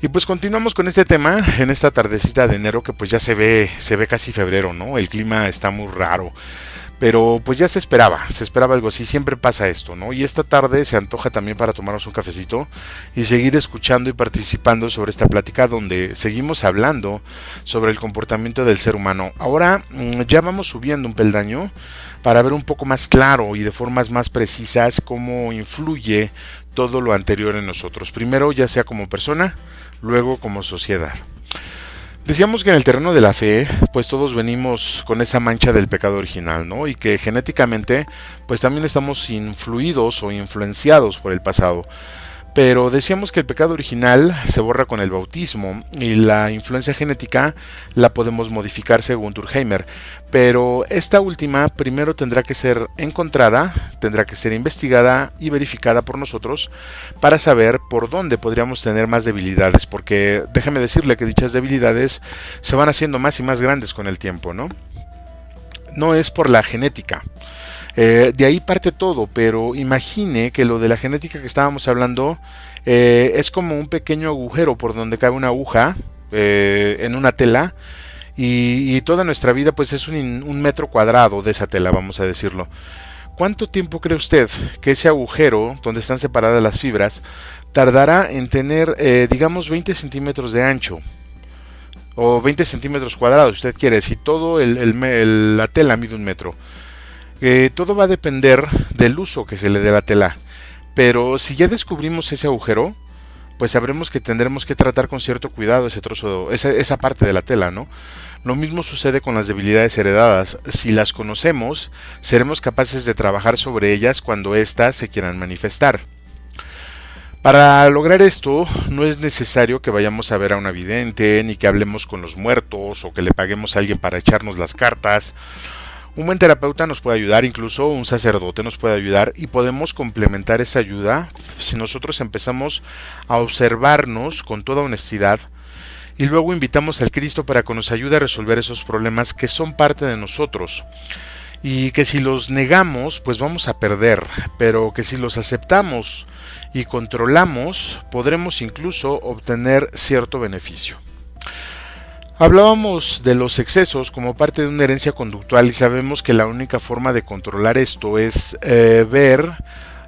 Y pues continuamos con este tema en esta tardecita de enero, que pues ya se ve casi febrero, ¿no? El clima está muy raro, pero pues ya se esperaba algo así, siempre pasa esto, ¿no? Y esta tarde se antoja también para tomarnos un cafecito y seguir escuchando y participando sobre esta plática donde seguimos hablando sobre el comportamiento del ser humano. Ahora ya vamos subiendo un peldaño para ver un poco más claro y de formas más precisas cómo influye todo lo anterior en nosotros. Primero, ya sea como persona, luego como sociedad. Decíamos que en el terreno de la fe, pues todos venimos con esa mancha del pecado original, ¿no? Y que genéticamente, pues también estamos influidos o influenciados por el pasado. Pero decíamos que el pecado original se borra con el bautismo y la influencia genética la podemos modificar según Durkheim. Pero esta última primero tendrá que ser encontrada, tendrá que ser investigada y verificada por nosotros para saber por dónde podríamos tener más debilidades. Porque déjeme decirle que dichas debilidades se van haciendo más y más grandes con el tiempo, ¿no? No es por la genética. De ahí parte todo, pero imagine que lo de la genética que estábamos hablando es como un pequeño agujero por donde cabe una aguja en una tela y toda nuestra vida pues es un metro cuadrado de esa tela, vamos a decirlo. ¿Cuánto tiempo cree usted que ese agujero donde están separadas las fibras tardará en tener digamos 20 centímetros de ancho? O 20 centímetros cuadrados, si usted quiere, si todo la tela mide 1 metro. Todo va a depender del uso que se le dé a la tela, pero si ya descubrimos ese agujero, pues sabremos que tendremos que tratar con cierto cuidado ese trozo, esa parte de la tela, ¿no? Lo mismo sucede con las debilidades heredadas. Si las conocemos, seremos capaces de trabajar sobre ellas cuando éstas se quieran manifestar. Para lograr esto, no es necesario que vayamos a ver a una vidente, ni que hablemos con los muertos, o que le paguemos a alguien para echarnos las cartas. Un buen terapeuta nos puede ayudar, incluso un sacerdote nos puede ayudar, y podemos complementar esa ayuda si nosotros empezamos a observarnos con toda honestidad y luego invitamos al Cristo para que nos ayude a resolver esos problemas que son parte de nosotros y que si los negamos pues vamos a perder, pero que si los aceptamos y controlamos podremos incluso obtener cierto beneficio. Hablábamos de los excesos como parte de una herencia conductual y sabemos que la única forma de controlar esto es ver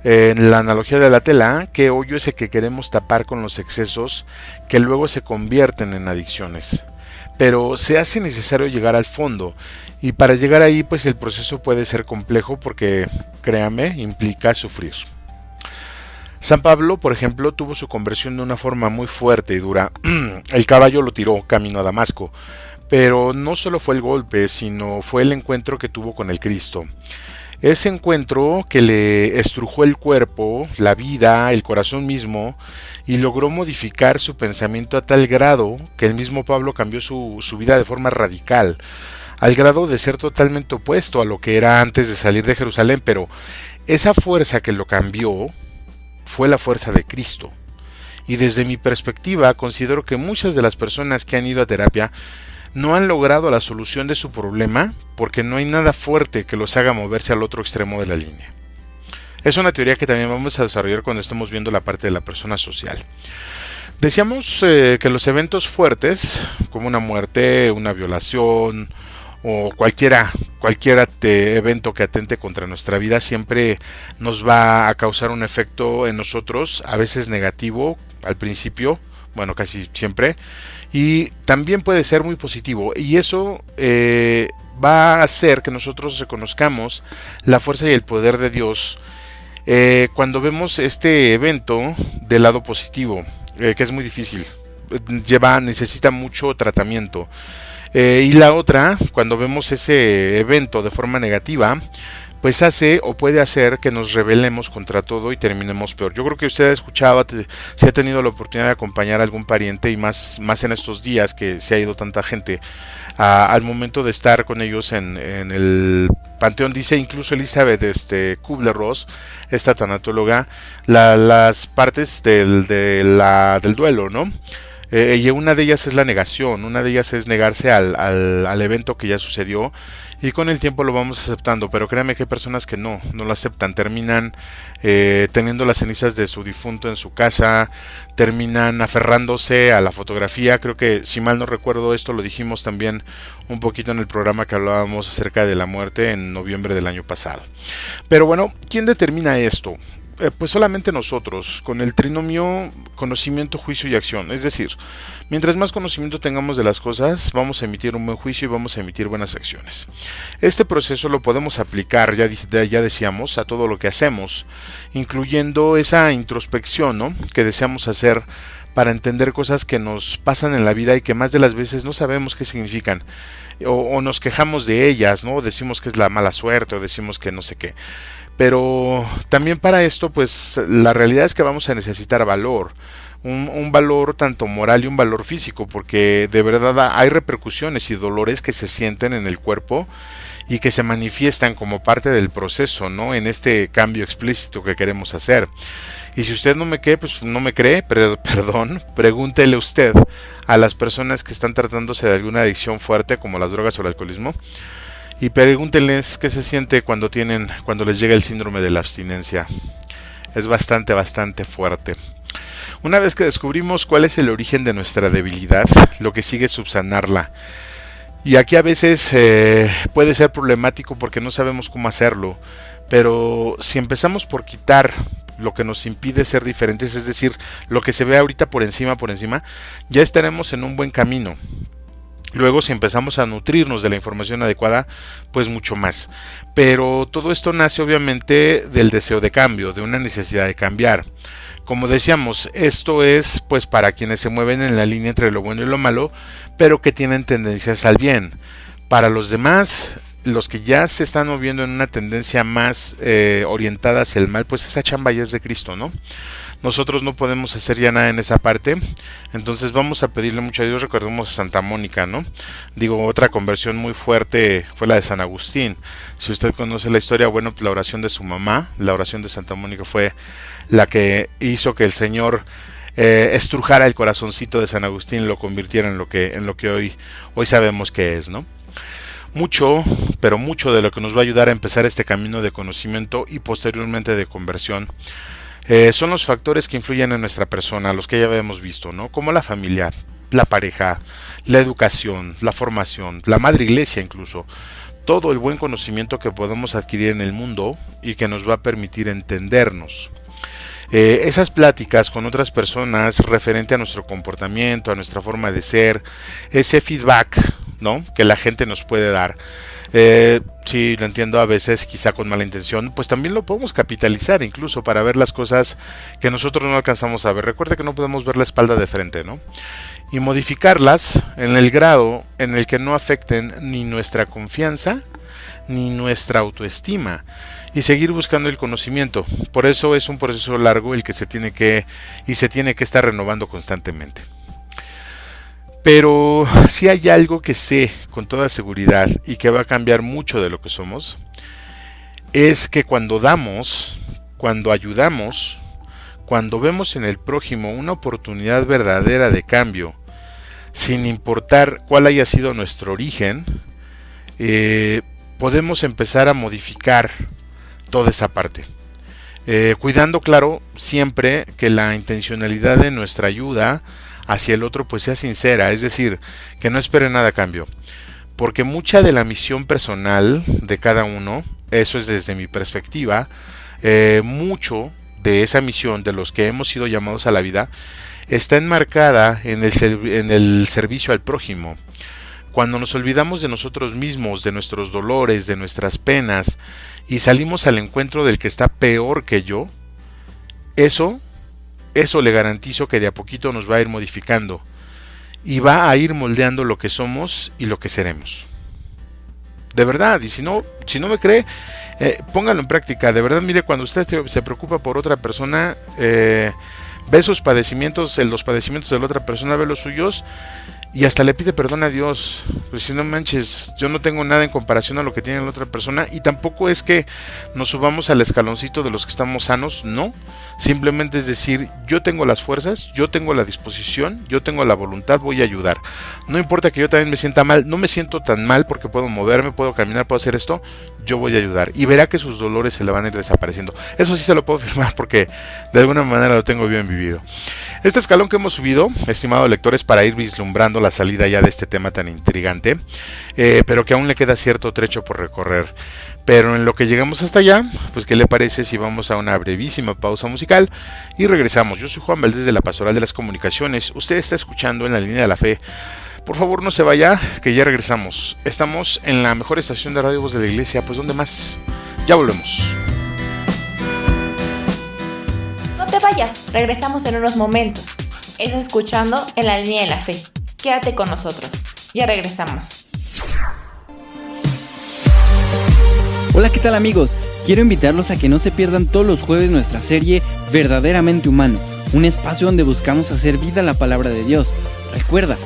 en la analogía de la tela qué hoyo es el que queremos tapar con los excesos que luego se convierten en adicciones. Pero se hace necesario llegar al fondo y para llegar ahí pues el proceso puede ser complejo porque, créame, implica sufrir. San Pablo, por ejemplo, tuvo su conversión de una forma muy fuerte y dura. El caballo lo tiró camino a Damasco, pero no solo fue el golpe, sino fue el encuentro que tuvo con el Cristo. Ese encuentro que le estrujó el cuerpo, la vida, el corazón mismo, y logró modificar su pensamiento a tal grado que el mismo Pablo cambió su vida de forma radical, al grado de ser totalmente opuesto a lo que era antes de salir de Jerusalén, pero esa fuerza que lo cambió fue la fuerza de Cristo. Y desde mi perspectiva considero que muchas de las personas que han ido a terapia no han logrado la solución de su problema porque no hay nada fuerte que los haga moverse al otro extremo de la línea. Es una teoría que también vamos a desarrollar cuando estemos viendo la parte de la persona social. Decíamos que los eventos fuertes, como una muerte, una violación o cualquier evento que atente contra nuestra vida, siempre nos va a causar un efecto en nosotros, a veces negativo al principio, bueno, casi siempre, y también puede ser muy positivo, y eso va a hacer que nosotros reconozcamos la fuerza y el poder de Dios cuando vemos este evento del lado positivo, que es muy difícil, necesita mucho tratamiento. Y la otra, cuando vemos ese evento de forma negativa, pues hace o puede hacer que nos rebelemos contra todo y terminemos peor. Yo creo que usted ha escuchado, si ha tenido la oportunidad de acompañar a algún pariente, y más en estos días que se ha ido tanta gente, al momento de estar con ellos en el panteón, dice incluso Elizabeth Kubler-Ross, esta tanatóloga, las partes del duelo, ¿no? Y una de ellas es la negación, una de ellas es negarse al evento que ya sucedió, y con el tiempo lo vamos aceptando, pero créanme que hay personas que no lo aceptan, terminan teniendo las cenizas de su difunto en su casa, terminan aferrándose a la fotografía. Creo que, si mal no recuerdo, esto lo dijimos también un poquito en el programa que hablábamos acerca de la muerte en noviembre del año pasado. Pero bueno, ¿quién determina esto? Pues solamente nosotros, con el trinomio conocimiento, juicio y acción. Es decir, mientras más conocimiento tengamos de las cosas, vamos a emitir un buen juicio y vamos a emitir buenas acciones. Este proceso lo podemos aplicar, ya decíamos, a todo lo que hacemos, incluyendo esa introspección, ¿no?, que deseamos hacer para entender cosas que nos pasan en la vida y que más de las veces no sabemos qué significan. O nos quejamos de ellas, ¿no? Decimos que es la mala suerte, o decimos que no sé qué. Pero también para esto, pues la realidad es que vamos a necesitar valor, un valor tanto moral y un valor físico, porque de verdad hay repercusiones y dolores que se sienten en el cuerpo y que se manifiestan como parte del proceso, ¿no?, en este cambio explícito que queremos hacer. Y si usted no me cree, perdón, pregúntele usted a las personas que están tratándose de alguna adicción fuerte como las drogas o el alcoholismo, y pregúntenles qué se siente cuando les llega el síndrome de la abstinencia. Es bastante fuerte. Una vez que descubrimos cuál es el origen de nuestra debilidad, lo que sigue es subsanarla. Y aquí a veces puede ser problemático porque no sabemos cómo hacerlo, pero si empezamos por quitar lo que nos impide ser diferentes, es decir, lo que se ve ahorita por encima, ya estaremos en un buen camino. Luego, si empezamos a nutrirnos de la información adecuada, pues mucho más. Pero todo esto nace obviamente del deseo de cambio, de una necesidad de cambiar. Como decíamos, esto es pues para quienes se mueven en la línea entre lo bueno y lo malo, pero que tienen tendencias al bien. Para los demás, los que ya se están moviendo en una tendencia más orientada hacia el mal, pues esa chamba ya es de Cristo, ¿no? Nosotros no podemos hacer ya nada en esa parte, entonces vamos a pedirle mucho a Dios. Recordemos a Santa Mónica, ¿no? Digo, otra conversión muy fuerte fue la de San Agustín. Si usted conoce la historia, bueno, pues la oración de su mamá, la oración de Santa Mónica, fue la que hizo que el Señor estrujara el corazoncito de San Agustín, lo convirtiera en lo que hoy sabemos que es, ¿no? Mucho, pero mucho de lo que nos va a ayudar a empezar este camino de conocimiento y posteriormente de conversión son los factores que influyen en nuestra persona, los que ya habíamos visto, ¿no? Como la familia, la pareja, la educación, la formación, la madre iglesia incluso. Todo el buen conocimiento que podemos adquirir en el mundo y que nos va a permitir entendernos. Esas pláticas con otras personas referente a nuestro comportamiento, a nuestra forma de ser, ese feedback, ¿no?, que la gente nos puede dar. Sí, lo entiendo, a veces quizá con mala intención, pues también lo podemos capitalizar incluso para ver las cosas que nosotros no alcanzamos a ver. Recuerde que no podemos ver la espalda de frente, ¿no? Y modificarlas en el grado en el que no afecten ni nuestra confianza ni nuestra autoestima, y seguir buscando el conocimiento. Por eso es un proceso largo el que se tiene que estar renovando constantemente. Pero si hay algo que sé con toda seguridad y que va a cambiar mucho de lo que somos, es que cuando damos, cuando ayudamos, cuando vemos en el prójimo una oportunidad verdadera de cambio, sin importar cuál haya sido nuestro origen, podemos empezar a modificar toda esa parte. cuidando, claro, siempre que la intencionalidad de nuestra ayuda hacia el otro pues sea sincera, es decir, que no espere nada a cambio, porque mucha de la misión personal de cada uno, eso es desde mi perspectiva, mucho de esa misión de los que hemos sido llamados a la vida está enmarcada en el servicio al prójimo. Cuando nos olvidamos de nosotros mismos, de nuestros dolores, de nuestras penas y salimos al encuentro del que está peor que yo, eso le garantizo que de a poquito nos va a ir modificando y va a ir moldeando lo que somos y lo que seremos. De verdad, y si no me cree, póngalo en práctica. De verdad, mire, cuando usted se preocupa por otra persona, ve sus padecimientos, los padecimientos de la otra persona, ve los suyos y hasta le pide perdón a Dios. Pues si no manches, yo no tengo nada en comparación a lo que tiene la otra persona, y tampoco es que nos subamos al escaloncito de los que estamos sanos, no. Simplemente es decir, yo tengo las fuerzas, yo tengo la disposición, yo tengo la voluntad, voy a ayudar. No importa que yo también me sienta mal, no me siento tan mal porque puedo moverme, puedo caminar, puedo hacer esto, yo voy a ayudar. Y verá que sus dolores se le van a ir desapareciendo. Eso sí se lo puedo afirmar porque de alguna manera lo tengo bien vivido. Este escalón que hemos subido, estimados lectores, para ir vislumbrando la salida ya de este tema tan intrigante, pero que aún le queda cierto trecho por recorrer. Pero en lo que llegamos hasta allá, pues ¿qué le parece si vamos a una brevísima pausa musical y regresamos? Yo soy Juan Valdés de la Pastoral de las Comunicaciones. Usted está escuchando En la Línea de la Fe. Por favor, no se vaya, que ya regresamos. Estamos en la mejor estación de radio Voz de la Iglesia. Pues ¿dónde más? Ya volvemos. No te vayas, regresamos en unos momentos. Estás escuchando En la Línea de la Fe. Quédate con nosotros. Ya regresamos. Hola, ¿qué tal amigos? Quiero invitarlos a que no se pierdan todos los jueves nuestra serie Verdaderamente Humano, un espacio donde buscamos hacer vida la palabra de Dios. Recuerda,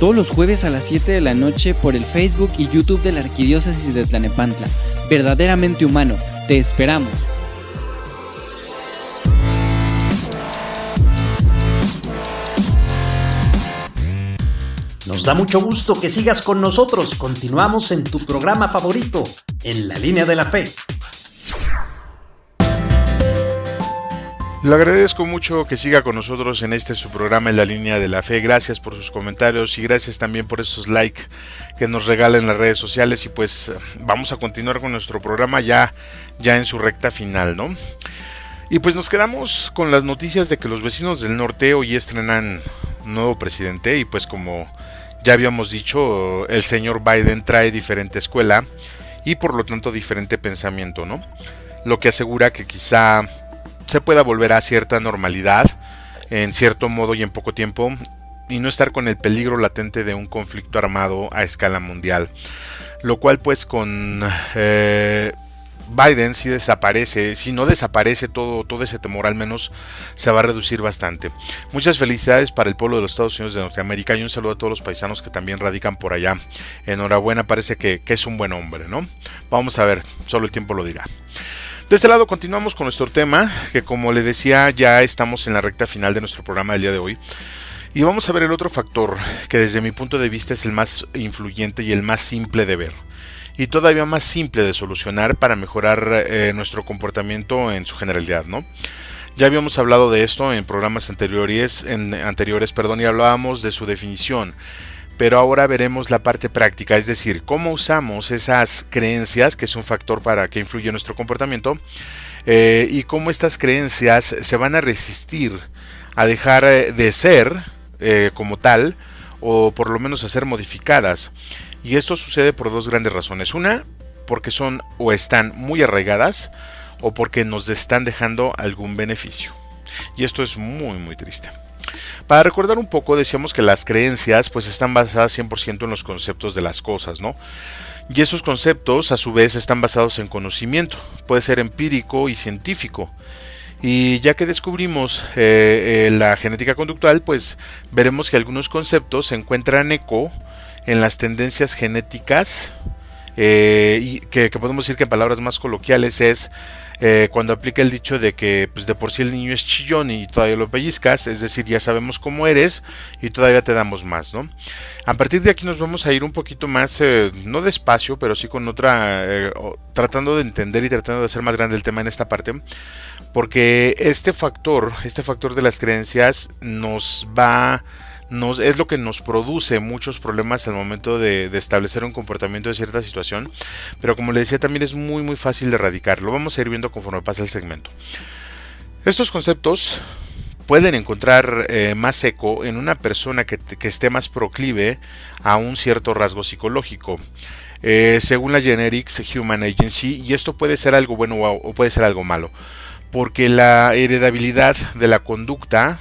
todos los jueves a las 7 de la noche por el Facebook y YouTube de la Arquidiócesis de Tlalnepantla. Verdaderamente Humano, te esperamos. Nos da mucho gusto que sigas con nosotros. Continuamos en tu programa favorito, En la Línea de la Fe. Le agradezco mucho que siga con nosotros en su programa En la Línea de la Fe. Gracias por sus comentarios y gracias también por esos likes que nos regalan en las redes sociales. Y pues vamos a continuar con nuestro programa ya en su recta final, ¿no? Y pues nos quedamos con las noticias de que los vecinos del norte hoy estrenan nuevo presidente y pues como ya habíamos dicho, el señor Biden trae diferente escuela y por lo tanto diferente pensamiento, ¿no? Lo que asegura que quizá se pueda volver a cierta normalidad en cierto modo y en poco tiempo y no estar con el peligro latente de un conflicto armado a escala mundial. Lo cual pues con Biden si no desaparece todo ese temor, al menos se va a reducir bastante. Muchas felicidades para el pueblo de los Estados Unidos de Norteamérica y un saludo a todos los paisanos que también radican por allá. Enhorabuena, parece que es un buen hombre, ¿no? Vamos a ver, solo el tiempo lo dirá. De este lado continuamos con nuestro tema, que como le decía ya estamos en la recta final de nuestro programa del día de hoy. Y vamos a ver el otro factor que desde mi punto de vista es el más influyente y el más simple de ver. Y todavía más simple de solucionar para mejorar nuestro comportamiento en su generalidad, ¿no? Ya habíamos hablado de esto en programas anteriores, y hablábamos de su definición. Pero ahora veremos la parte práctica, es decir, cómo usamos esas creencias, que es un factor para que influye en nuestro comportamiento, y cómo estas creencias se van a resistir a dejar de ser como tal, o por lo menos a ser modificadas. Y esto sucede por dos grandes razones. Una, porque son o están muy arraigadas, o porque nos están dejando algún beneficio. Y esto es muy muy triste. Para recordar un poco, decíamos que las creencias pues están basadas 100% en los conceptos de las cosas, ¿no? Y esos conceptos a su vez están basados en conocimiento, puede ser empírico y científico. Y ya que descubrimos la genética conductual, pues veremos que algunos conceptos se encuentran eco en las tendencias genéticas, y que podemos decir que en palabras más coloquiales es cuando aplica el dicho de que pues de por sí el niño es chillón y todavía lo pellizcas, es decir, ya sabemos cómo eres y todavía te damos más, ¿no? A partir de aquí nos vamos a ir un poquito más, no despacio, pero sí con otra, tratando de entender y tratando de hacer más grande el tema en esta parte, porque este factor de las creencias es lo que nos produce muchos problemas al momento de establecer un comportamiento de cierta situación, pero como le decía también es muy muy fácil de erradicar. Lo vamos a ir viendo conforme pasa el segmento. Estos conceptos pueden encontrar más eco en una persona que esté más proclive a un cierto rasgo psicológico. Según la Genetics Human Agency, y esto puede ser algo bueno o puede ser algo malo, porque la heredabilidad de la conducta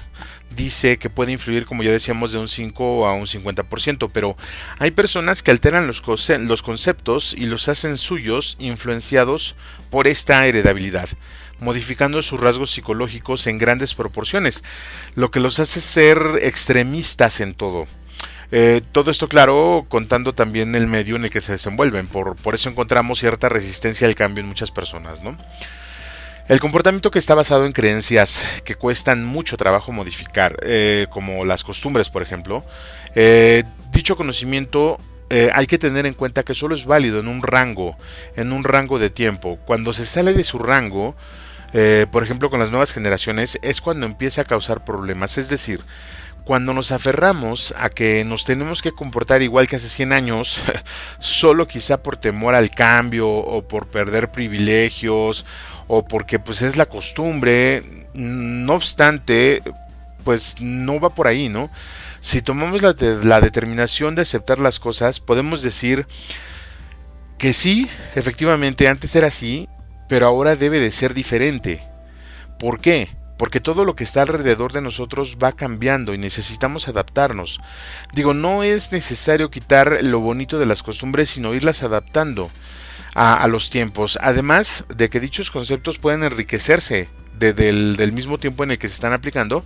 dice que puede influir, como ya decíamos, de un 5 a un 50%, pero hay personas que alteran los conceptos y los hacen suyos, influenciados por esta heredabilidad, modificando sus rasgos psicológicos en grandes proporciones, lo que los hace ser extremistas en todo. Todo esto, claro, contando también el medio en el que se desenvuelven, por eso encontramos cierta resistencia al cambio en muchas personas, ¿no? El comportamiento que está basado en creencias que cuestan mucho trabajo modificar, como las costumbres, por ejemplo, dicho conocimiento hay que tener en cuenta que solo es válido en un rango de tiempo. Cuando se sale de su rango, por ejemplo con las nuevas generaciones, es cuando empieza a causar problemas. Es decir, cuando nos aferramos a que nos tenemos que comportar igual que hace 100 años, solo quizá por temor al cambio o por perder privilegios, o porque pues es la costumbre, no obstante, pues no va por ahí, ¿no? Si tomamos la determinación de aceptar las cosas, podemos decir que sí, efectivamente antes era así, pero ahora debe de ser diferente. ¿Por qué? Porque todo lo que está alrededor de nosotros va cambiando y necesitamos adaptarnos. Digo, no es necesario quitar lo bonito de las costumbres, sino irlas adaptando a los tiempos, además de que dichos conceptos pueden enriquecerse del mismo tiempo en el que se están aplicando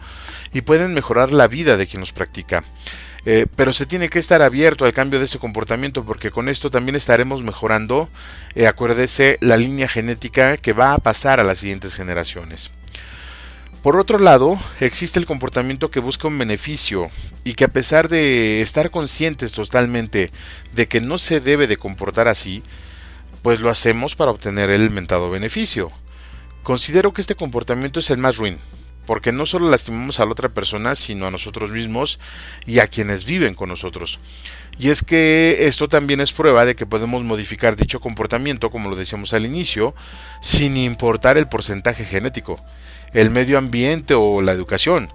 y pueden mejorar la vida de quien los practica. Pero se tiene que estar abierto al cambio de ese comportamiento, porque con esto también estaremos mejorando, acuérdese, la línea genética que va a pasar a las siguientes generaciones. Por otro lado, existe el comportamiento que busca un beneficio y que, a pesar de estar conscientes totalmente de que no se debe de comportar así, pues lo hacemos para obtener el mentado beneficio. Considero que este comportamiento es el más ruin, porque no solo lastimamos a la otra persona, sino a nosotros mismos y a quienes viven con nosotros. Y es que esto también es prueba de que podemos modificar dicho comportamiento, como lo decíamos al inicio, sin importar el porcentaje genético, el medio ambiente o la educación.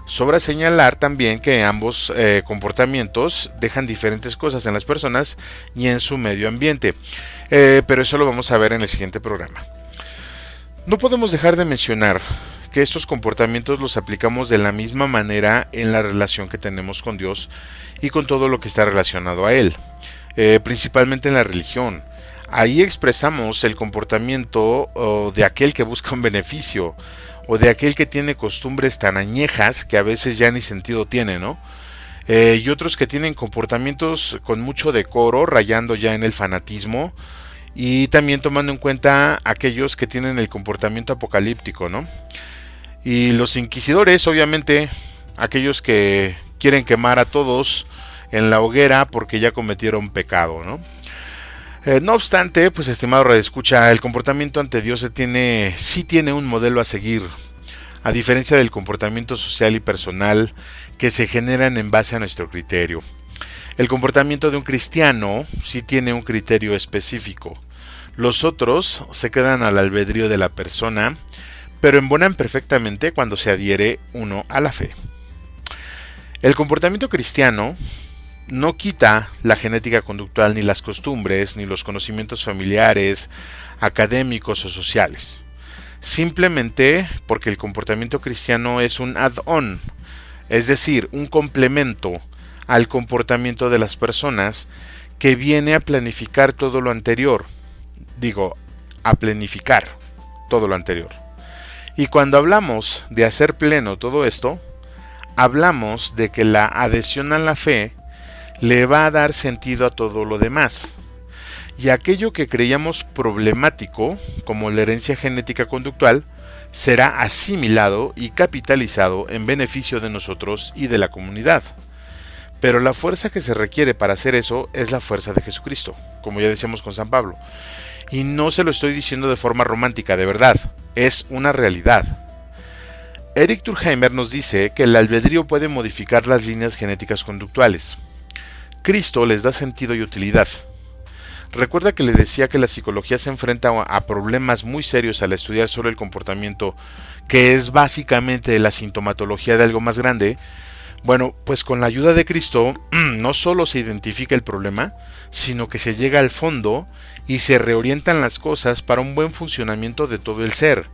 Sobra señalar también que ambos comportamientos dejan diferentes cosas en las personas y en su medio ambiente, pero eso lo vamos a ver en el siguiente programa. No podemos dejar de mencionar que estos comportamientos los aplicamos de la misma manera en la relación que tenemos con Dios y con todo lo que está relacionado a Él, principalmente en la religión. Ahí expresamos el comportamiento de aquel que busca un beneficio, o de aquel que tiene costumbres tan añejas que a veces ya ni sentido tiene, ¿no? Y otros que tienen comportamientos con mucho decoro, rayando ya en el fanatismo, y también tomando en cuenta aquellos que tienen el comportamiento apocalíptico, ¿no? Y los inquisidores, obviamente, aquellos que quieren quemar a todos en la hoguera porque ya cometieron pecado, ¿no? No obstante, pues estimado radioescucha, el comportamiento ante Dios sí tiene un modelo a seguir, a diferencia del comportamiento social y personal que se generan en base a nuestro criterio. El comportamiento de un cristiano sí tiene un criterio específico. Los otros se quedan al albedrío de la persona, pero embonan perfectamente cuando se adhiere uno a la fe. El comportamiento cristiano no quita la genética conductual, ni las costumbres, ni los conocimientos familiares, académicos o sociales. Simplemente porque el comportamiento cristiano es un add-on, es decir, un complemento al comportamiento de las personas que viene a planificar todo lo anterior. A planificar todo lo anterior. Y cuando hablamos de hacer pleno todo esto, hablamos de que la adhesión a la fe le va a dar sentido a todo lo demás. y aquello que creíamos problemático, como la herencia genética conductual, será asimilado y capitalizado en beneficio de nosotros y de la comunidad. Pero la fuerza que se requiere para hacer eso es la fuerza de Jesucristo, como ya decíamos con San Pablo. Y no se lo estoy diciendo de forma romántica, de verdad, es una realidad. Eric Turkheimer nos dice que el albedrío puede modificar las líneas genéticas conductuales. Cristo les da sentido y utilidad. Recuerda que le decía que la psicología se enfrenta a problemas muy serios al estudiar sobre el comportamiento, que es básicamente la sintomatología de algo más grande. Bueno, pues con la ayuda de Cristo no solo se identifica el problema, sino que se llega al fondo y se reorientan las cosas para un buen funcionamiento de todo el ser.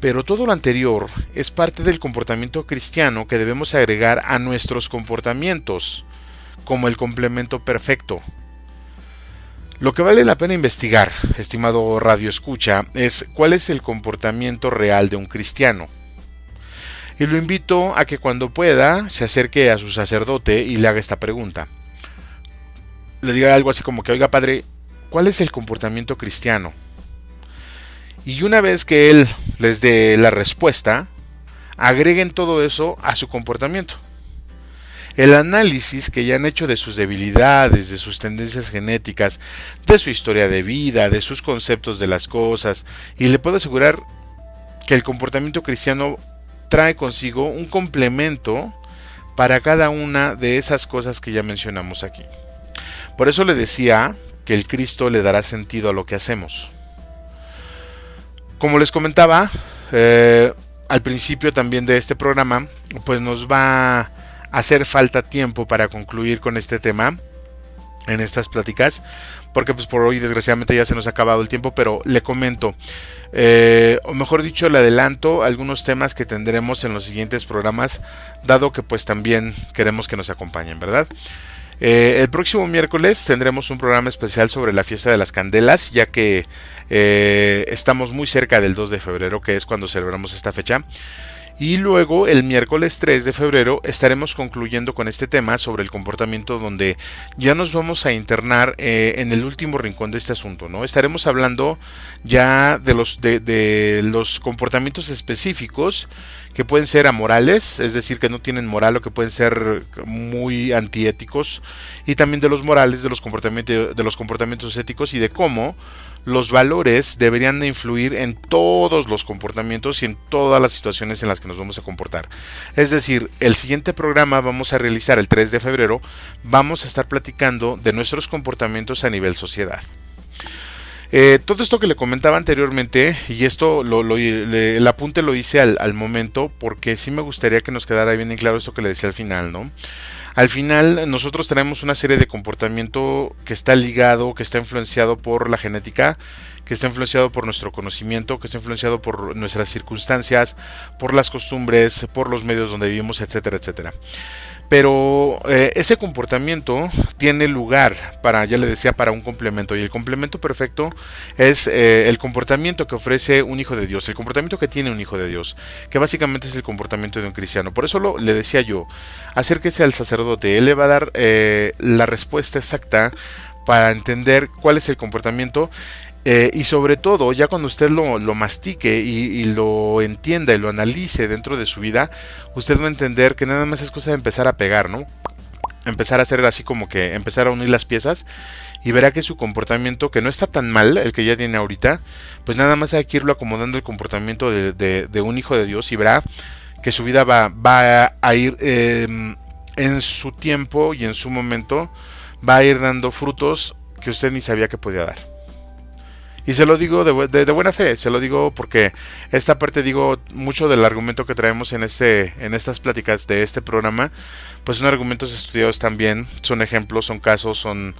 Pero todo lo anterior es parte del comportamiento cristiano que debemos agregar a nuestros comportamientos, como el complemento perfecto. Lo que vale la pena investigar, estimado radio escucha, es cuál es el comportamiento real de un cristiano. Y lo invito a que cuando pueda se acerque a su sacerdote y le haga esta pregunta. Le diga algo así como que, oiga padre, ¿cuál es el comportamiento cristiano? Y una vez que él les dé la respuesta, agreguen todo eso a su comportamiento. El análisis que ya han hecho de sus debilidades, de sus tendencias genéticas, de su historia de vida, de sus conceptos de las cosas, y le puedo asegurar que el comportamiento cristiano trae consigo un complemento para cada una de esas cosas que ya mencionamos aquí. Por eso le decía que el Cristo le dará sentido a lo que hacemos. Como les comentaba al principio también de este programa, pues nos va a hacer falta tiempo para concluir con este tema en estas pláticas, porque pues por hoy desgraciadamente ya se nos ha acabado el tiempo, pero le comento, o mejor dicho le adelanto algunos temas que tendremos en los siguientes programas, dado que pues también queremos que nos acompañen, ¿verdad? El próximo miércoles tendremos un programa especial sobre la fiesta de las candelas, ya que estamos muy cerca del 2 de febrero, que es cuando celebramos esta fecha. Y luego el miércoles 3 de febrero estaremos concluyendo con este tema sobre el comportamiento, donde ya nos vamos a internar en el último rincón de este asunto, ¿no? Estaremos hablando ya de los comportamientos específicos que pueden ser amorales, es decir, que no tienen moral o que pueden ser muy antiéticos, y también de los morales, de los comportamientos éticos y de cómo los valores deberían de influir en todos los comportamientos y en todas las situaciones en las que nos vamos a comportar. Es decir, el siguiente programa vamos a realizar el 3 de febrero, vamos a estar platicando de nuestros comportamientos a nivel sociedad. Todo esto que le comentaba anteriormente, y esto el apunte lo hice al momento, porque sí me gustaría que nos quedara bien en claro esto que le decía al final, ¿no? Al final nosotros tenemos una serie de comportamiento que está ligado, que está influenciado por la genética, que está influenciado por nuestro conocimiento, que está influenciado por nuestras circunstancias, por las costumbres, por los medios donde vivimos, etcétera, etcétera. Pero ese comportamiento tiene lugar ya le decía, para un complemento, y el complemento perfecto es el comportamiento que ofrece un hijo de Dios, el comportamiento que tiene un hijo de Dios, que básicamente es el comportamiento de un cristiano. Por eso le decía yo, acérquese al sacerdote, él le va a dar la respuesta exacta para entender cuál es el comportamiento. Y sobre todo, ya cuando usted lo mastique y lo entienda y lo analice dentro de su vida, usted va a entender que nada más es cosa de empezar a pegar, ¿no? Empezar a hacer así como que empezar a unir las piezas, y verá que su comportamiento, que no está tan mal, el que ya tiene ahorita, pues nada más hay que irlo acomodando el comportamiento de un hijo de Dios, y verá que su vida va a ir en su tiempo y en su momento, va a ir dando frutos que usted ni sabía que podía dar. Y se lo digo de buena fe, se lo digo porque esta parte, digo, mucho del argumento que traemos en estas pláticas de este programa, pues son argumentos estudiados también, son ejemplos, son casos, son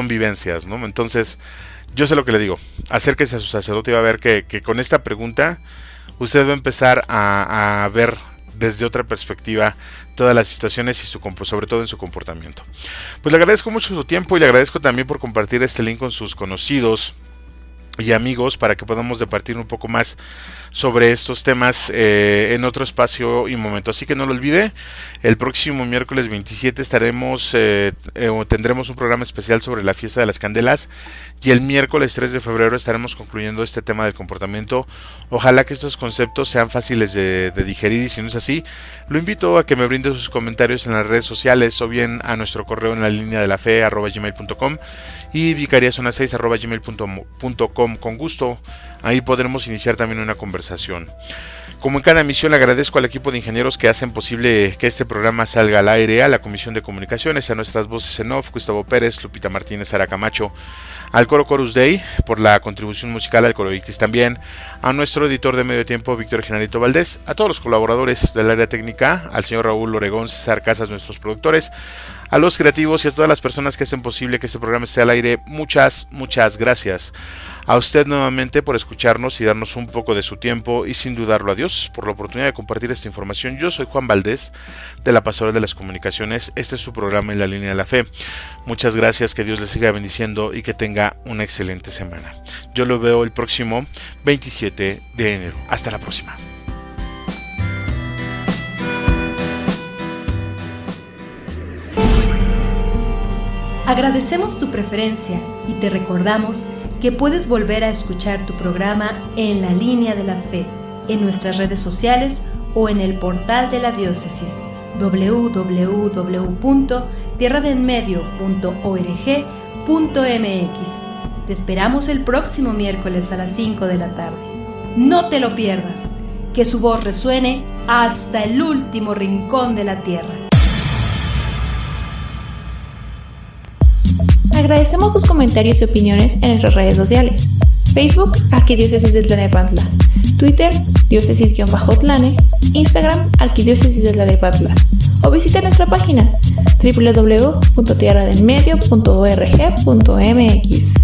vivencias, ¿no? Entonces, yo sé lo que le digo, acérquese a su sacerdote y va a ver que con esta pregunta usted va a empezar a ver desde otra perspectiva todas las situaciones y sobre todo en su comportamiento. Pues le agradezco mucho su tiempo y le agradezco también por compartir este link con sus conocidos y amigos, para que podamos departir un poco más sobre estos temas en otro espacio y momento. Así que no lo olvide, el próximo miércoles 27 tendremos un programa especial sobre la fiesta de las candelas, y el miércoles 3 de febrero estaremos concluyendo este tema del comportamiento. Ojalá que estos conceptos sean fáciles de digerir, y si no es así, lo invito a que me brinde sus comentarios en las redes sociales o bien a nuestro correo en la línea de la fe @gmail.com y vicariazona6 @gmail.com. Con gusto, ahí podremos iniciar también una conversación. Como en cada emisión, le agradezco al equipo de ingenieros que hacen posible que este programa salga al aire, a la Comisión de Comunicaciones, a nuestras voces en off, Gustavo Pérez, Lupita Martínez, Sara Camacho, al coro Chorus Day por la contribución musical, al coro Victis también, a nuestro editor de medio tiempo, Víctor Genarito Valdés, a todos los colaboradores del área técnica, al señor Raúl Oregón, César Casas, nuestros productores, a los creativos y a todas las personas que hacen posible que este programa esté al aire. Muchas gracias. A usted nuevamente por escucharnos y darnos un poco de su tiempo, y sin dudarlo a Dios por la oportunidad de compartir esta información. Yo soy Juan Valdés, de la Pastoral de las Comunicaciones. Este es su programa En la Línea de la Fe. Muchas gracias, que Dios le siga bendiciendo y que tenga una excelente semana. Yo lo veo el próximo 27 de enero. Hasta la próxima. Agradecemos tu preferencia y te recordamos que puedes volver a escuchar tu programa En la Línea de la Fe en nuestras redes sociales o en el portal de la diócesis www.tierradenmedio.org.mx. Te esperamos el próximo miércoles a las 5 de la tarde. No te lo pierdas, que su voz resuene hasta el último rincón de la tierra. Agradecemos tus comentarios y opiniones en nuestras redes sociales. Facebook, Arquidiócesis de Tlalnepantla. Twitter, diócesis-tlane. Instagram, Arquidiócesis de Tlalnepantla. O visita nuestra página www.tierradelmedio.org.mx.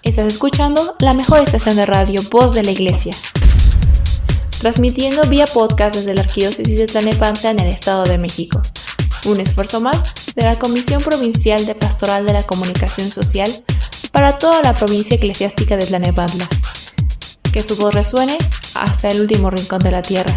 Estás escuchando la mejor estación de radio, Voz de la Iglesia, transmitiendo vía podcast desde la Arquidiócesis de Tlalnepantla en el Estado de México. Un esfuerzo más de la Comisión Provincial de Pastoral de la Comunicación Social para toda la provincia eclesiástica de Tlalnepantla. Que su voz resuene hasta el último rincón de la tierra.